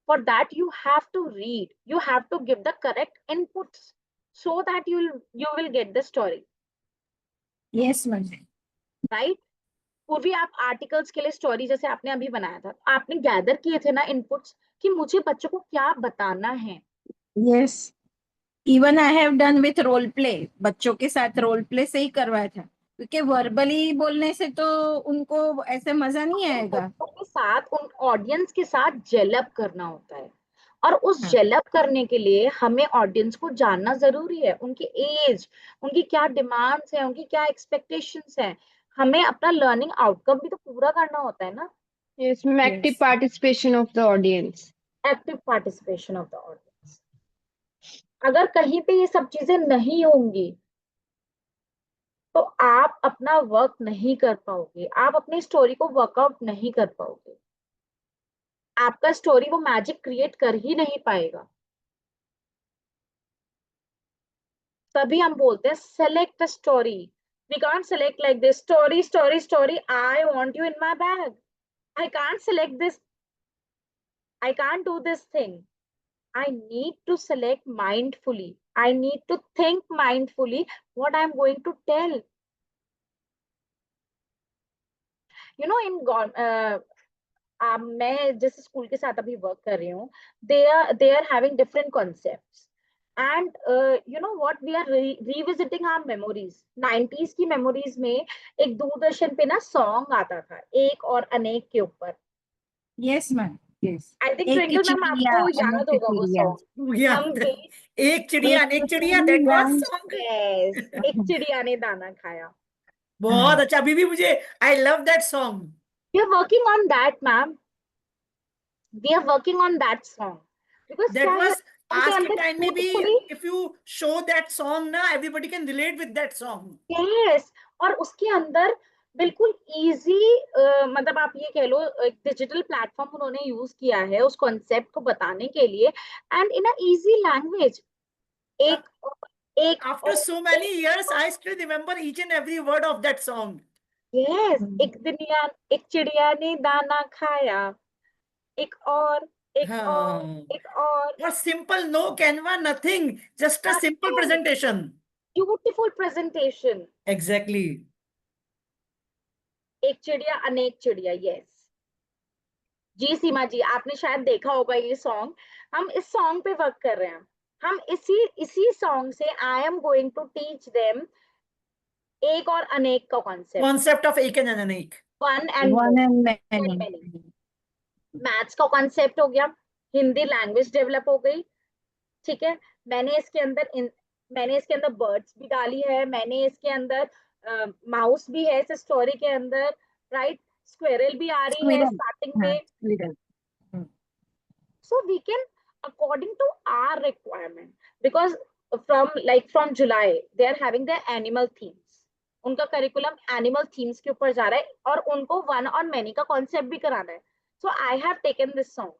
for that you have to read, you have to give the correct inputs so that you will get the story, Yes, ma'am. right? पूर्वी आप articles के लिए story जैसे आपने अभी बनाया था, आपने गैदर किए थे ना इनपुट्स कि मुझे बच्चों को क्या बताना है। Yes. Even I have done with role play. बच्चों के साथ रोल प्ले से ही करवाया था, क्योंकि वर्बली बोलने से तो उनको ऐसे मजा नहीं आएगा। बच्चों के साथ, उन ऑडियंस के साथ जेलअप करना होता है, और उस हाँ। जेलअप करने के लिए हमें ऑडियंस को जानना जरूरी है, उनकी एज, उनकी क्या डिमांड्स है, उनकी क्या एक्सपेक्टेशंस है। हमें अपना लर्निंग आउटकम भी तो पूरा करना होता है ना। Yes, ma'am. Active Yes. participation of the audience. Active participation of the audience. अगर कहीं पे ये सब चीजें नहीं होंगी तो आप अपना वर्क नहीं कर पाओगे, आप अपनी स्टोरी को वर्कआउट नहीं कर पाओगे, आपका स्टोरी वो मैजिक क्रिएट कर ही नहीं पाएगा। तभी हम बोलते हैं select a story. We can't select like this story story story, I want you in my bag, I can't select this, I can't do this thing. I need to select mindfully. I need to think mindfully what I'm going to tell. You know, मैं जिस school के साथ अभी work कर रही हूँ, they are having different concepts. And you know what, we are revisiting our memories. 90s की memories में एक दूरदर्शन पे ना सॉन्ग आता था, एक और अनेक के ऊपर। Yes, ma'am. Yes. I think एक ट्विंकल मैम चिड़िया, आपको अनेक याद होगा वो चिड़िया। सॉन्ग। Yeah, हम एक चिड़िया अनेक चिड़िया, that was song. yes, एक चिड़िया ने दाना खाया। बहुत अच्छा, अभी भी मुझे I love that song. We are working on that, ma'am. We are working on that song. Because That क्या है, was उनके आज के अंदर टाइम में भी beautifully, if you show that song ना, everybody can relate with that song. yes, और उसके अंदर बिल्कुल इजी, मतलब आप ये कह लो एक डिजिटल प्लेटफॉर्म उन्होंने यूज किया है उस कॉन्सेप्ट को बताने के लिए, and in a easy language. एक एक After so many years, I still remember each and every word of that song. Yes, एक चिड़िया ने दाना खाया, एक और, एक और, हाँ, एक और, और simple, no Canva, nothing, just a simple presentation. Beautiful presentation. Exactly. एक चिड़िया अनेक चिड़िया, यस जी। सीमा जी, आपने शायद देखा होगा ये सॉन्ग। हम इस सॉन्ग पे वर्क कर रहे हैं। हम इसी सॉन्ग से I am going to teach them एक और अनेक का कॉन्सेप्ट, Concept of एक and अनेक. One and One and many. many. Maths का कॉन्सेप्ट हो गया, हिंदी लैंग्वेज डेवलप हो गई, ठीक है। मैंने इसके अंदर बर्ड्स भी डाली है, मैंने इसके अंदर माउस भी है इस स्टोरी के अंदर, राइट? स्क्वेरल भी आ रही है Squirrel. स्टार्टिंग हाँ, में। squirrel. So we can, according to our requirement, because from July they are having their animal themes. उनका करिकुलम एनिमल थीम्स के ऊपर जा रहा है और उनको वन और मैनी का कॉन्सेप्ट भी कराना है। So I have taken this song.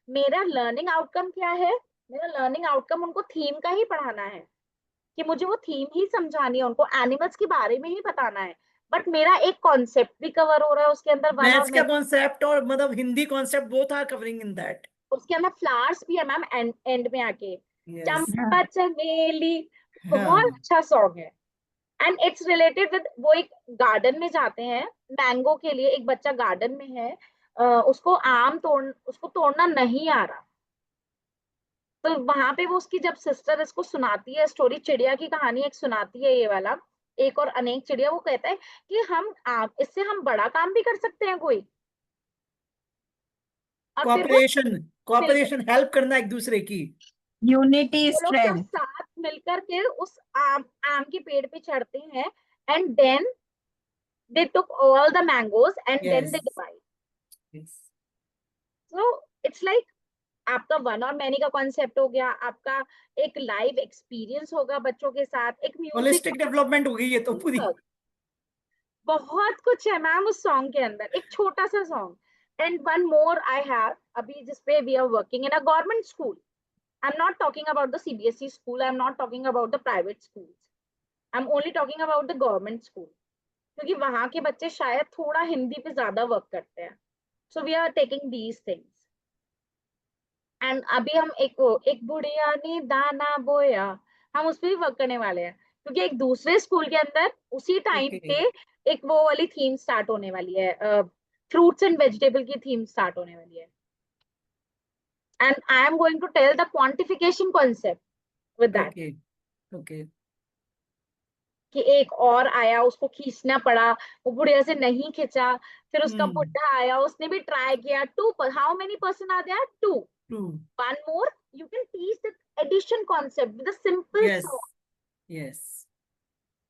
मेरा लर्निंग आउटकम क्या है? मेरा लर्निंग आउटकम उनको थीम का ही पढ़ाना है, कि मुझे वो थीम ही समझानी है, उनको एनिमल्स के बारे में ही बताना है, बट मेरा एक कॉन्सेप्ट भी कवर हो रहा है उसके अंदर, वन और Maths का मैनी। concept और मतलब Hindi concept both are covering in that. उसके अंदर फ्लावर्स भी है मैम, एंड में आके Yes. चंपा चमेली, हाँ. बहुत अच्छा सॉन्ग है। एंड इट्स रिलेटेड विद, वो एक गार्डन में जाते हैं मैंगो के लिए, एक बच्चा गार्डन में है, उसको उसको तोड़ना नहीं आ रहा, तो वहां पे वो उसकी जब सिस्टर इसको सुनाती है स्टोरी, चिड़िया की कहानी एक सुनाती है, ये वाला एक और अनेक चिड़िया, वो कहता है कि इससे हम बड़ा काम भी कर सकते हैं कोई, और फिर वो कोऑपरेशन हेल्प करना एक दूसरे की। Unity is वो लोग सब strength. साथ मिलकर के उस आम के पेड़ पे चढ़ते हैं, and then they took all the mangoes and then they Yes. divide. Yes. So it's like आपका वन और मैनी का कॉन्सेप्ट हो गया, आपका एक लाइव एक्सपीरियंस होगा बच्चों के साथ, एक म्यूजिक, होलिस्टिक डेवलपमेंट हो गई है तो पूरी। बहुत कुछ है मैम उस सॉन्ग के अंदर, एक छोटा सा song. And one more I have, अभी जिसपे we are working in a government school. I am not talking about the CBSE school, I am not talking about the private schools, I am only talking about the government school, क्योंकि वहां के बच्चे शायद थोड़ा हिंदी पे ज्यादा work करते हैं। So we are taking these things. And अभी हम एक बुढ़िया ने दाना बोया, हम उस पर भी वर्क करने वाले हैं, क्योंकि एक दूसरे स्कूल के अंदर उसी टाइम Okay. पे एक वो वाली थीम स्टार्ट होने वाली है, फ्रूट्स एंड वेजिटेबल की थीम स्टार्ट होने वाली है। And I am going to tell the quantification concept with that, Okay. Okay. कि एक और आया, उसको खींचना पड़ा, वो बुढ़िया से नहीं खींचा, फिर उसका Hmm. बुढ़ा आया, उसने भी ट्राई किया। Two, how many person are there? Two. True. One more, you can teach the addition concept with a simple Yes. song. Yes.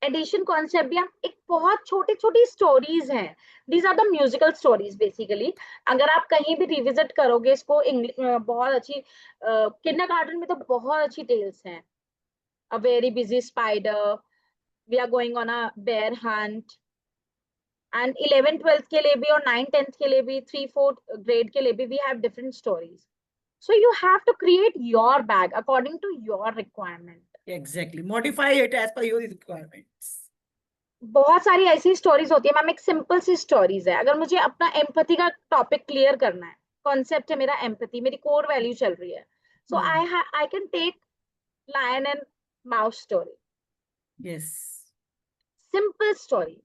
Addition concept भी हम एक बहुत छोटी छोटी स्टोरीज हैं, these are the musical stories basically। अगर आप कहीं भी रिविजिट करोगे इसको, बहुत अच्छी किंडरगार्टन में तो बहुत अच्छी टेल्स हैं। A very busy spider, we are going on a bear hunt, and 11th-12th के लिए भी और 9th-10th के लिए भी, 3-4th grade के लिए भी we have different stories. So you have to create your bag according to your requirement. Exactly. Modify it as per your requirements. बहुत सारी ऐसी स्टोरीज होती है मैम, एक सिंपल सी स्टोरीज है। अगर मुझे अपना एम्पैथी का टॉपिक क्लियर करना है, कॉन्सेप्ट है मेरा एम्पैथी, मेरी कोर वैल्यू चल रही है, so I can take lion and mouse story, Yes. Simple story,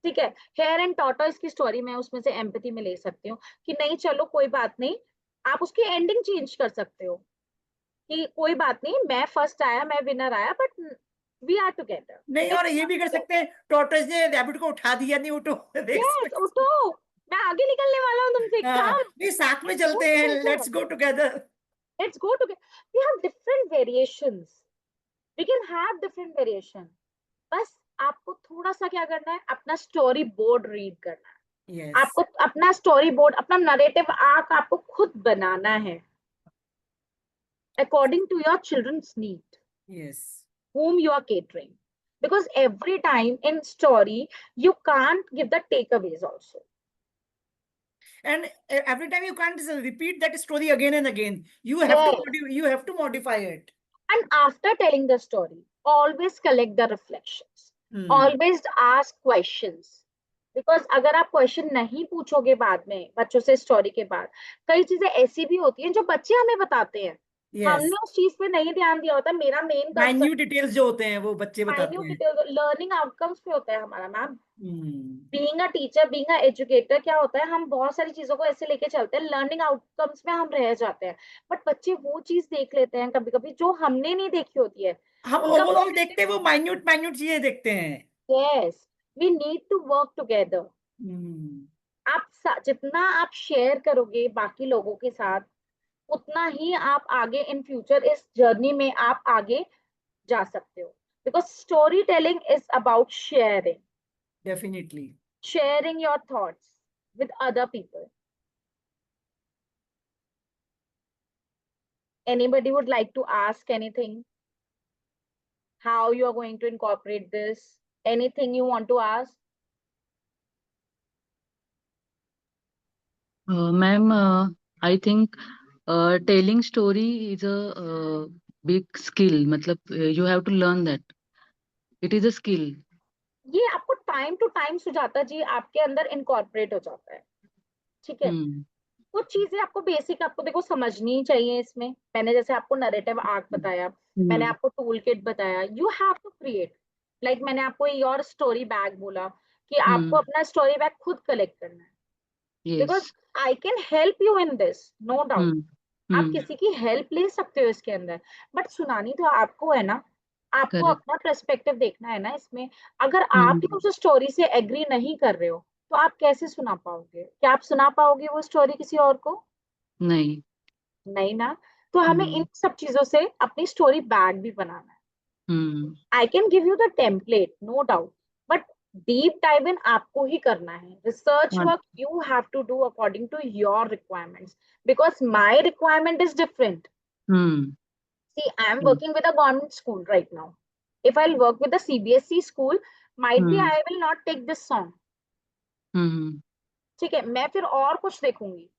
ठीक है। हेयर एंड टॉर्टोइस की स्टोरी मैं उसमें से एम्पैथी में ले सकती हूँ कि नहीं चलो कोई बात नहीं, आप उसकी एंडिंग चेंज कर सकते हो कि कोई बात नहीं, मैं फर्स्ट आया, मैं विनर आया, बट वी आर टुगेदर। नहीं, और ये भी कर सकते हैं, टॉर्टोइस ने रैबिट को उठा दिया, नहीं उठो। यस, उठो, मैं आगे निकलने वाला हूँ तुमसे, हाँ, कम, नहीं साथ में चलते हैं, let's go together. let's go together. We have different variations, we can have different variation, बस आपको थोड़ा सा क्या करना है, अपना स्टोरी बोर्ड रीड करना है। Yes. आपको अपना स्टोरी बोर्ड, अपना नरेटिव आर्क आपको खुद बनाना है according to your children's need, Yes. whom you are catering, because every time in story you can't give the takeaways also. And every time you can't repeat that story again and again. You have to modify it. And after telling the story, always collect the reflections. Always ask questions. Because अगर आप question नहीं पूछोगे बाद में बच्चों से story के बाद, कई चीजें ऐसी भी होती हैं जो बच्चे हमें बताते हैं, हमने उस चीज पे नहीं ध्यान दिया होता। मेरा मेन माइन्यूट डिटेल्स जो होते हैं वो बच्चे बताते हैं। माइन्यूट डिटेल्स लर्निंग आउटकम्स पे होता है हमारा ma'am. Being a teacher, being a educator, क्या होता है, हम बहुत सारी चीजों को ऐसे लेके चलते हैं, लर्निंग आउटकम्स में हम रह जाते हैं, बट बच्चे वो चीज देख लेते हैं कभी कभी जो हमने नहीं देखी होती है। हम ओवरऑल देखते हैं, वो माइन्यूट चीजें देखते हैं। Yes, we need to work together. आप जितना आप शेयर करोगे बाकी लोगों के साथ, उतना ही आप आगे इन फ्यूचर इस जर्नी में आप आगे जा सकते हो, because story telling is about sharing. Definitely. Sharing your thoughts with other people. Anybody would like to ask anything? How you are going to incorporate this? Anything you want to ask? Ma'am, I think telling story is a big skill. मतलब you have to learn that. It is a skill. ये आपको time to time Sujata जी आपके अंदर incorporate हो जाता है, ठीक है। कुछ चीजें आपको बेसिक आपको देखो समझनी चाहिए इसमें। मैंने जैसे आपको नरेटिव आर्क बताया, मैंने आपको टूल किट बताया, you have to create, like मैंने आपको योर स्टोरी बैग बोला कि आपको अपना स्टोरी बैग खुद कलेक्ट करना है, because I can help you in this, no doubt. आप किसी की हेल्प ले सकते हो इसके अंदर, बट सुनानी तो आपको है ना, आपको अपना पर्सपेक्टिव देखना है ना इसमें। अगर आप ही उस स्टोरी से एग्री नहीं कर रहे हो तो आप कैसे सुना पाओगे? क्या आप सुना पाओगे वो स्टोरी किसी और को? नहीं। नहीं ना। तो हमें इन सब चीजों से अपनी स्टोरी बैग भी बनाना है। I can give you the template, no doubt, but deep dive in आपको ही करना है. Research work you have to do according to your requirements, because my requirement is different. See, I am working with a government school right now. If I'll work with a CBSE school, might be I will not take this song. ठीक है, मैं फिर और कुछ देखूंगी.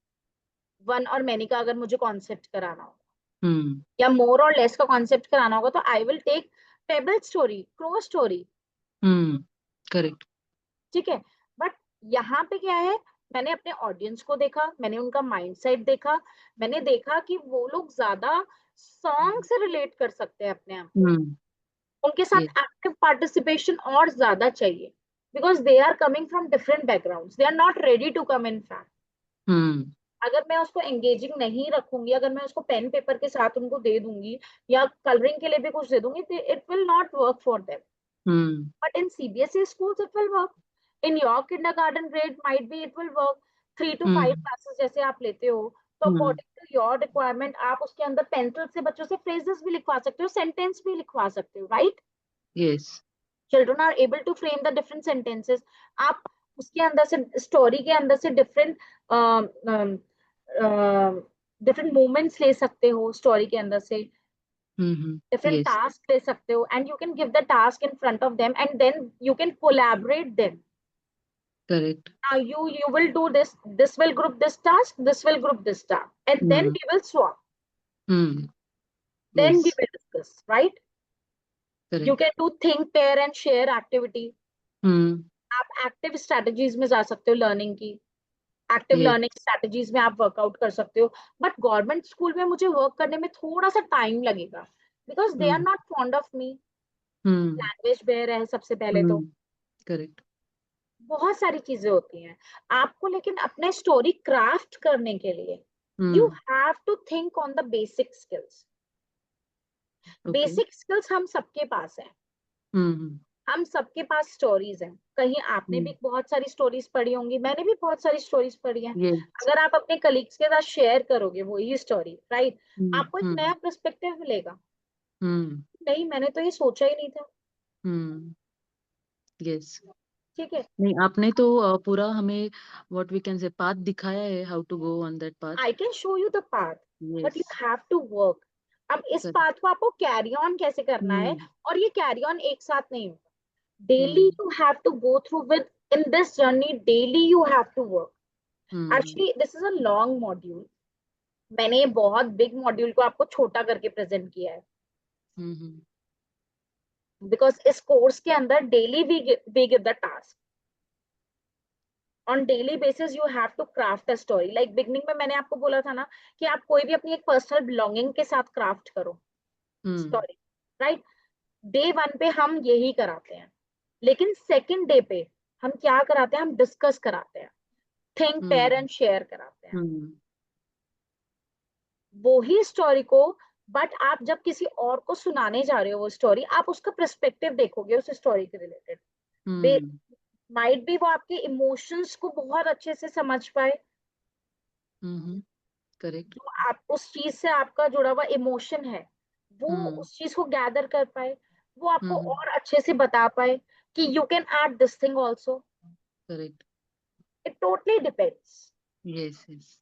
One और many का अगर मुझे कॉन्सेप्ट कराना होगा या मोर और लेस का कॉन्सेप्ट कराना होगा, तो I will take pebble story, crow story. Correct. ठीक है, बट यहाँ पे क्या है, मैंने अपने ऑडियंस को देखा, मैंने उनका माइंडसेट देखा, मैंने देखा कि वो लोग ज्यादा सॉन्ग से रिलेट कर सकते हैं अपने आप को. उनके साथ एक्टिव पार्टिसिपेशन और ज्यादा चाहिए, because they are coming from different backgrounds, they are not ready to come in fact. अगर मैं उसको एंगेजिंग नहीं रखूंगी, अगर मैं उसको पेन पेपर के साथ उनको दे दूंगी या कलरिंग के लिए भी कुछ दे दूंगी, it will not work for them. But in CBSE schools it will work. In your kindergarten grade might be it will work. 3 to 5 classes जैसे आप लेते हो, तो according to your requirement आप उसके अंदर पेंसिल से बच्चों से phrases भी लिखवा सकते हो, sentence भी लिखवा सकते हो, right? Yes. Children are able to frame the different sentences. आप उसके अंदर से स्टोरी के अंदर से different moments ले सकते हो, स्टोरी के अंदर से different tasks ले सकते हो, and you can give the task in front of them and then you can collaborate them. Correct. Now you will do this, this will group this task, this will group this task, and then we will swap. Then we will discuss, right? Correct. You can do think, pair and share activity. आप active strategies में जा सकते हो, learning की active learning strategies में आप workout कर सकते हो. बट गवर्नमेंट स्कूल में मुझे वर्क करने में थोड़ा सा टाइम लगेगा, because they are not fond of me. Language barrier है सबसे पहले तो. करेक्ट. बहुत सारी चीजें होती हैं आपको, लेकिन अपने स्टोरी क्राफ्ट करने के लिए you have to think on the basic skills. Basic skills हम सबके पास है, हम सबके पास स्टोरीज हैं. कहीं आपने भी बहुत सारी स्टोरीज पढ़ी होंगी, मैंने भी बहुत सारी स्टोरीज पढ़ी हैं. अगर आप अपने कलीग्स के साथ शेयर करोगे वही स्टोरी, राइट, आपको एक नया पर्सपेक्टिव मिलेगा. नहीं, मैंने तो ये सोचा ही नहीं था. यस. ठीक है, नहीं, आपने तो पूरा हमें what we can say path दिखाया है, how to go on that path. I can show you the path, but you have to work. अब इस पाथ को आपको कैरी ऑन कैसे करना है, और ये कैरी ऑन एक साथ नहीं होगा. Daily you have to go through within this journey, daily you have to work. Actually this is a long module. मैंने बहुत बिग मॉड्यूल को आपको छोटा करके प्रेजेंट किया है, बिकॉज इस कोर्स के अंदर daily we give the task. On daily basis you have to craft a story. Like beginning में मैंने आपको बोला था ना कि आप कोई भी अपनी एक पर्सनल बिलोंगिंग के साथ क्राफ्ट करो स्टोरी, राइट. डे 1 पे हम यही कराते हैं, लेकिन सेकंड डे पे हम क्या कराते हैं, हम डिस्कस कराते हैं, थिंक, पेयर एंड शेयर कराते हैं. वो ही स्टोरी को, बट आप जब किसी और को सुनाने जा रहे हो वो स्टोरी, आप उसका पर्सपेक्टिव देखोगे उस स्टोरी के रिलेटेड. माइट बी वो आपके इमोशंस को बहुत अच्छे से समझ पाए. करेक्ट. जो आप उस चीज से आपका जुड़ा हुआ इमोशन है, वो उस चीज को गैदर कर पाए, वो आपको और अच्छे से बता पाए कि you can add this thing also. Correct. It totally depends. Yes. Yes.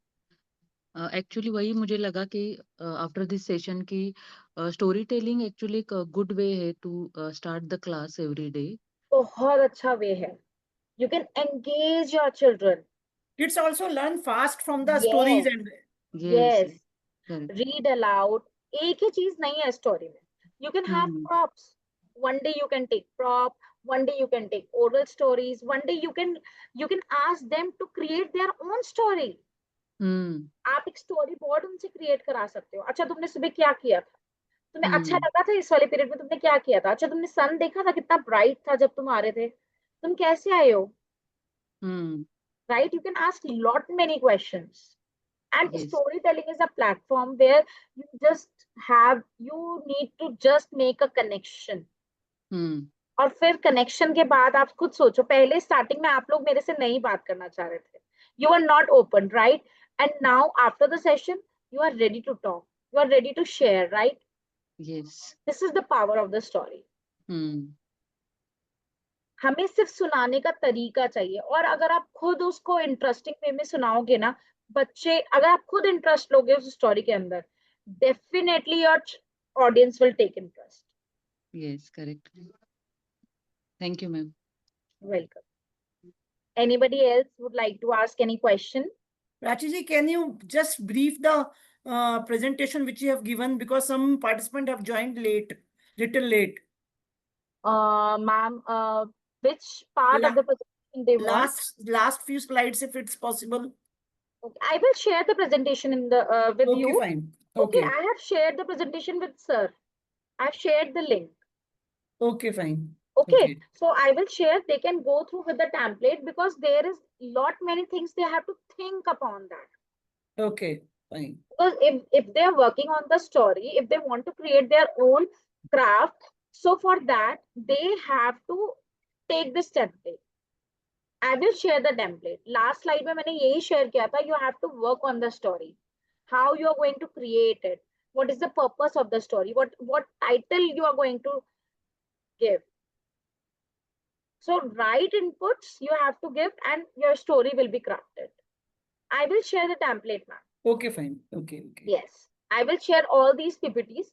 Actually वही मुझे लगा कि आफ्टर दिस सेशन की स्टोरी टेलिंग एक्चुअली एक गुड वे है to start the class every day. बहुत अच्छा वे है. You can engage your children. Kids also learn fast from the stories and Yes. Correct. Read aloud. एक ही चीज नहीं है स्टोरी में. You can have props. One day you can take prop. One day you can take oral stories. One day you can ask them to create their own story. आप एक story board उनसे create करा सकते हो. अच्छा, तुमने सुबह क्या किया था, तुम्हें अच्छा लगा था इस वाले पीरियड में, तुमने क्या किया था. अच्छा, तुमने सन देखा था कितना ब्राइट था जब तुम आ रहे थे, तुम कैसे आए हो, right? You can ask lot many questions, and storytelling is a platform where you need to just make a connection. और फिर कनेक्शन के बाद आप खुद सोचो, पहले स्टार्टिंग में आप लोग मेरे से नहीं बात करना चाह रहे थे, you are not open, right? And now after the session you are ready to talk, you are ready to share, right? Yes. This is the power of the story. Hmm. हमें सिर्फ सुनाने का तरीका चाहिए, और अगर आप खुद उसको इंटरेस्टिंग वे में सुनाओगे ना, बच्चे, अगर आप खुद इंटरेस्ट लोगे उस स्टोरी के अंदर, definitely your audience will take interest. Yes, correct. Thank you, ma'am. Welcome. Anybody else would like to ask any question? Prachi ji, can you just brief the presentation which you have given, because some participants have joined late, little late. Ma'am, which part of the presentation they want? Last few slides, if it's possible. Okay, I will share the presentation in the with Okay, you. fine. Okay, Okay. I have shared the presentation with sir. I've shared the link. Okay, fine. Okay, Okay. so I will share. They can go through with the template, because there is lot many things they have to think upon that. Okay, fine. Because if they are working on the story, if they want to create their own craft, so for that they have to take this template. I will share the template. Last slide में मैंने यही share किया था. You have to work on the story. How you are going to create it? What is the purpose of the story? What title you are going to give? So right inputs you have to give, and your story will be crafted. I will share the template, ma'am. Okay, fine. Okay, okay. Yes, I will share all these PPTs,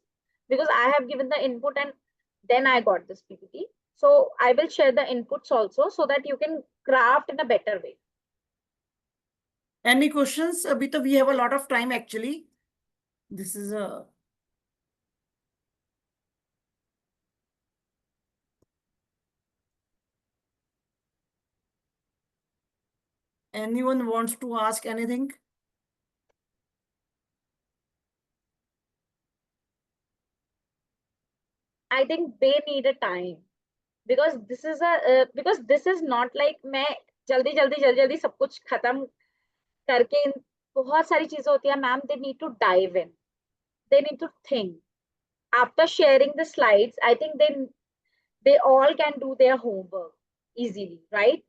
because I have given the input and then I got this PPT. So I will share the inputs also, so that you can craft in a better way. Any questions? Abhi to we have a lot of time actually. This is a. Anyone wants to ask anything? I think they need a time, because this is because this is not like मैं जल्दी सब कुछ खत्म करके, बहुत सारी चीजें होती है ma'am. They need to dive in, they need to think. After sharing the slides, I think they all can do their homework easily, right?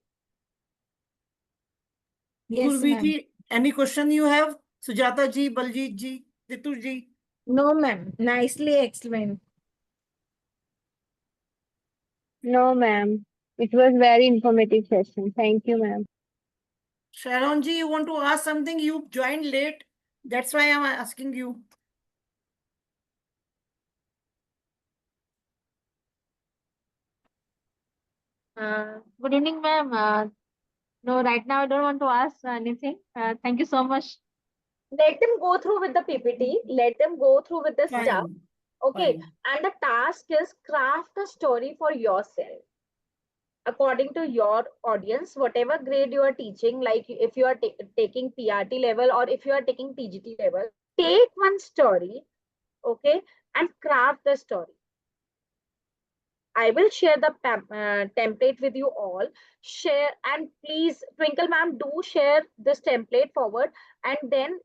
Yes, Purvi ma'am. ji, any question you have? Sujata ji, Baljit ji, Ritu ji. No, ma'am. Nicely explained. No, ma'am. It was very informative session. Thank you, ma'am. Sharon ji, you want to ask something? You joined late. That's why I'm asking you. Good evening, ma'am. No, right now I don't want to ask anything. Thank you so much. Let them go through with the PPT. Let them go through with the stuff. Fine. Okay. Fine. And the task is craft a story for yourself, according to your audience, whatever grade you are teaching. Like if you are taking PRT level, or if you are taking TGT level, take one story, okay, and craft the story. I will share the template with you all. Share, and please, Twinkle ma'am, do share this template forward, and then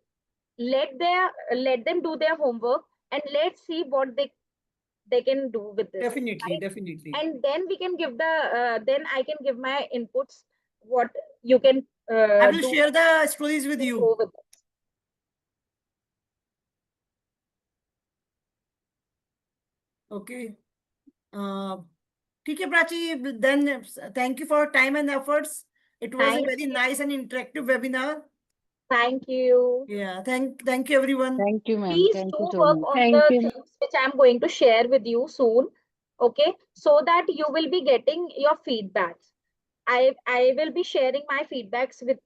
let them do their homework, and let's see what they can do with this. Definitely, right? definitely. And then we can give the then I can give my inputs, what you can I will do share the stories with to you. go with this. Okay. ठीक है Prachi, then thank you for your time and efforts. It was a Thank very you. nice and interactive webinar. Thank you. Yeah, thank you everyone. Thank you, ma'am. Please Thank do you so work much. on Thank the you. things which I'm going to share with you soon. Okay, so that you will be getting your feedbacks. I will be sharing my feedbacks with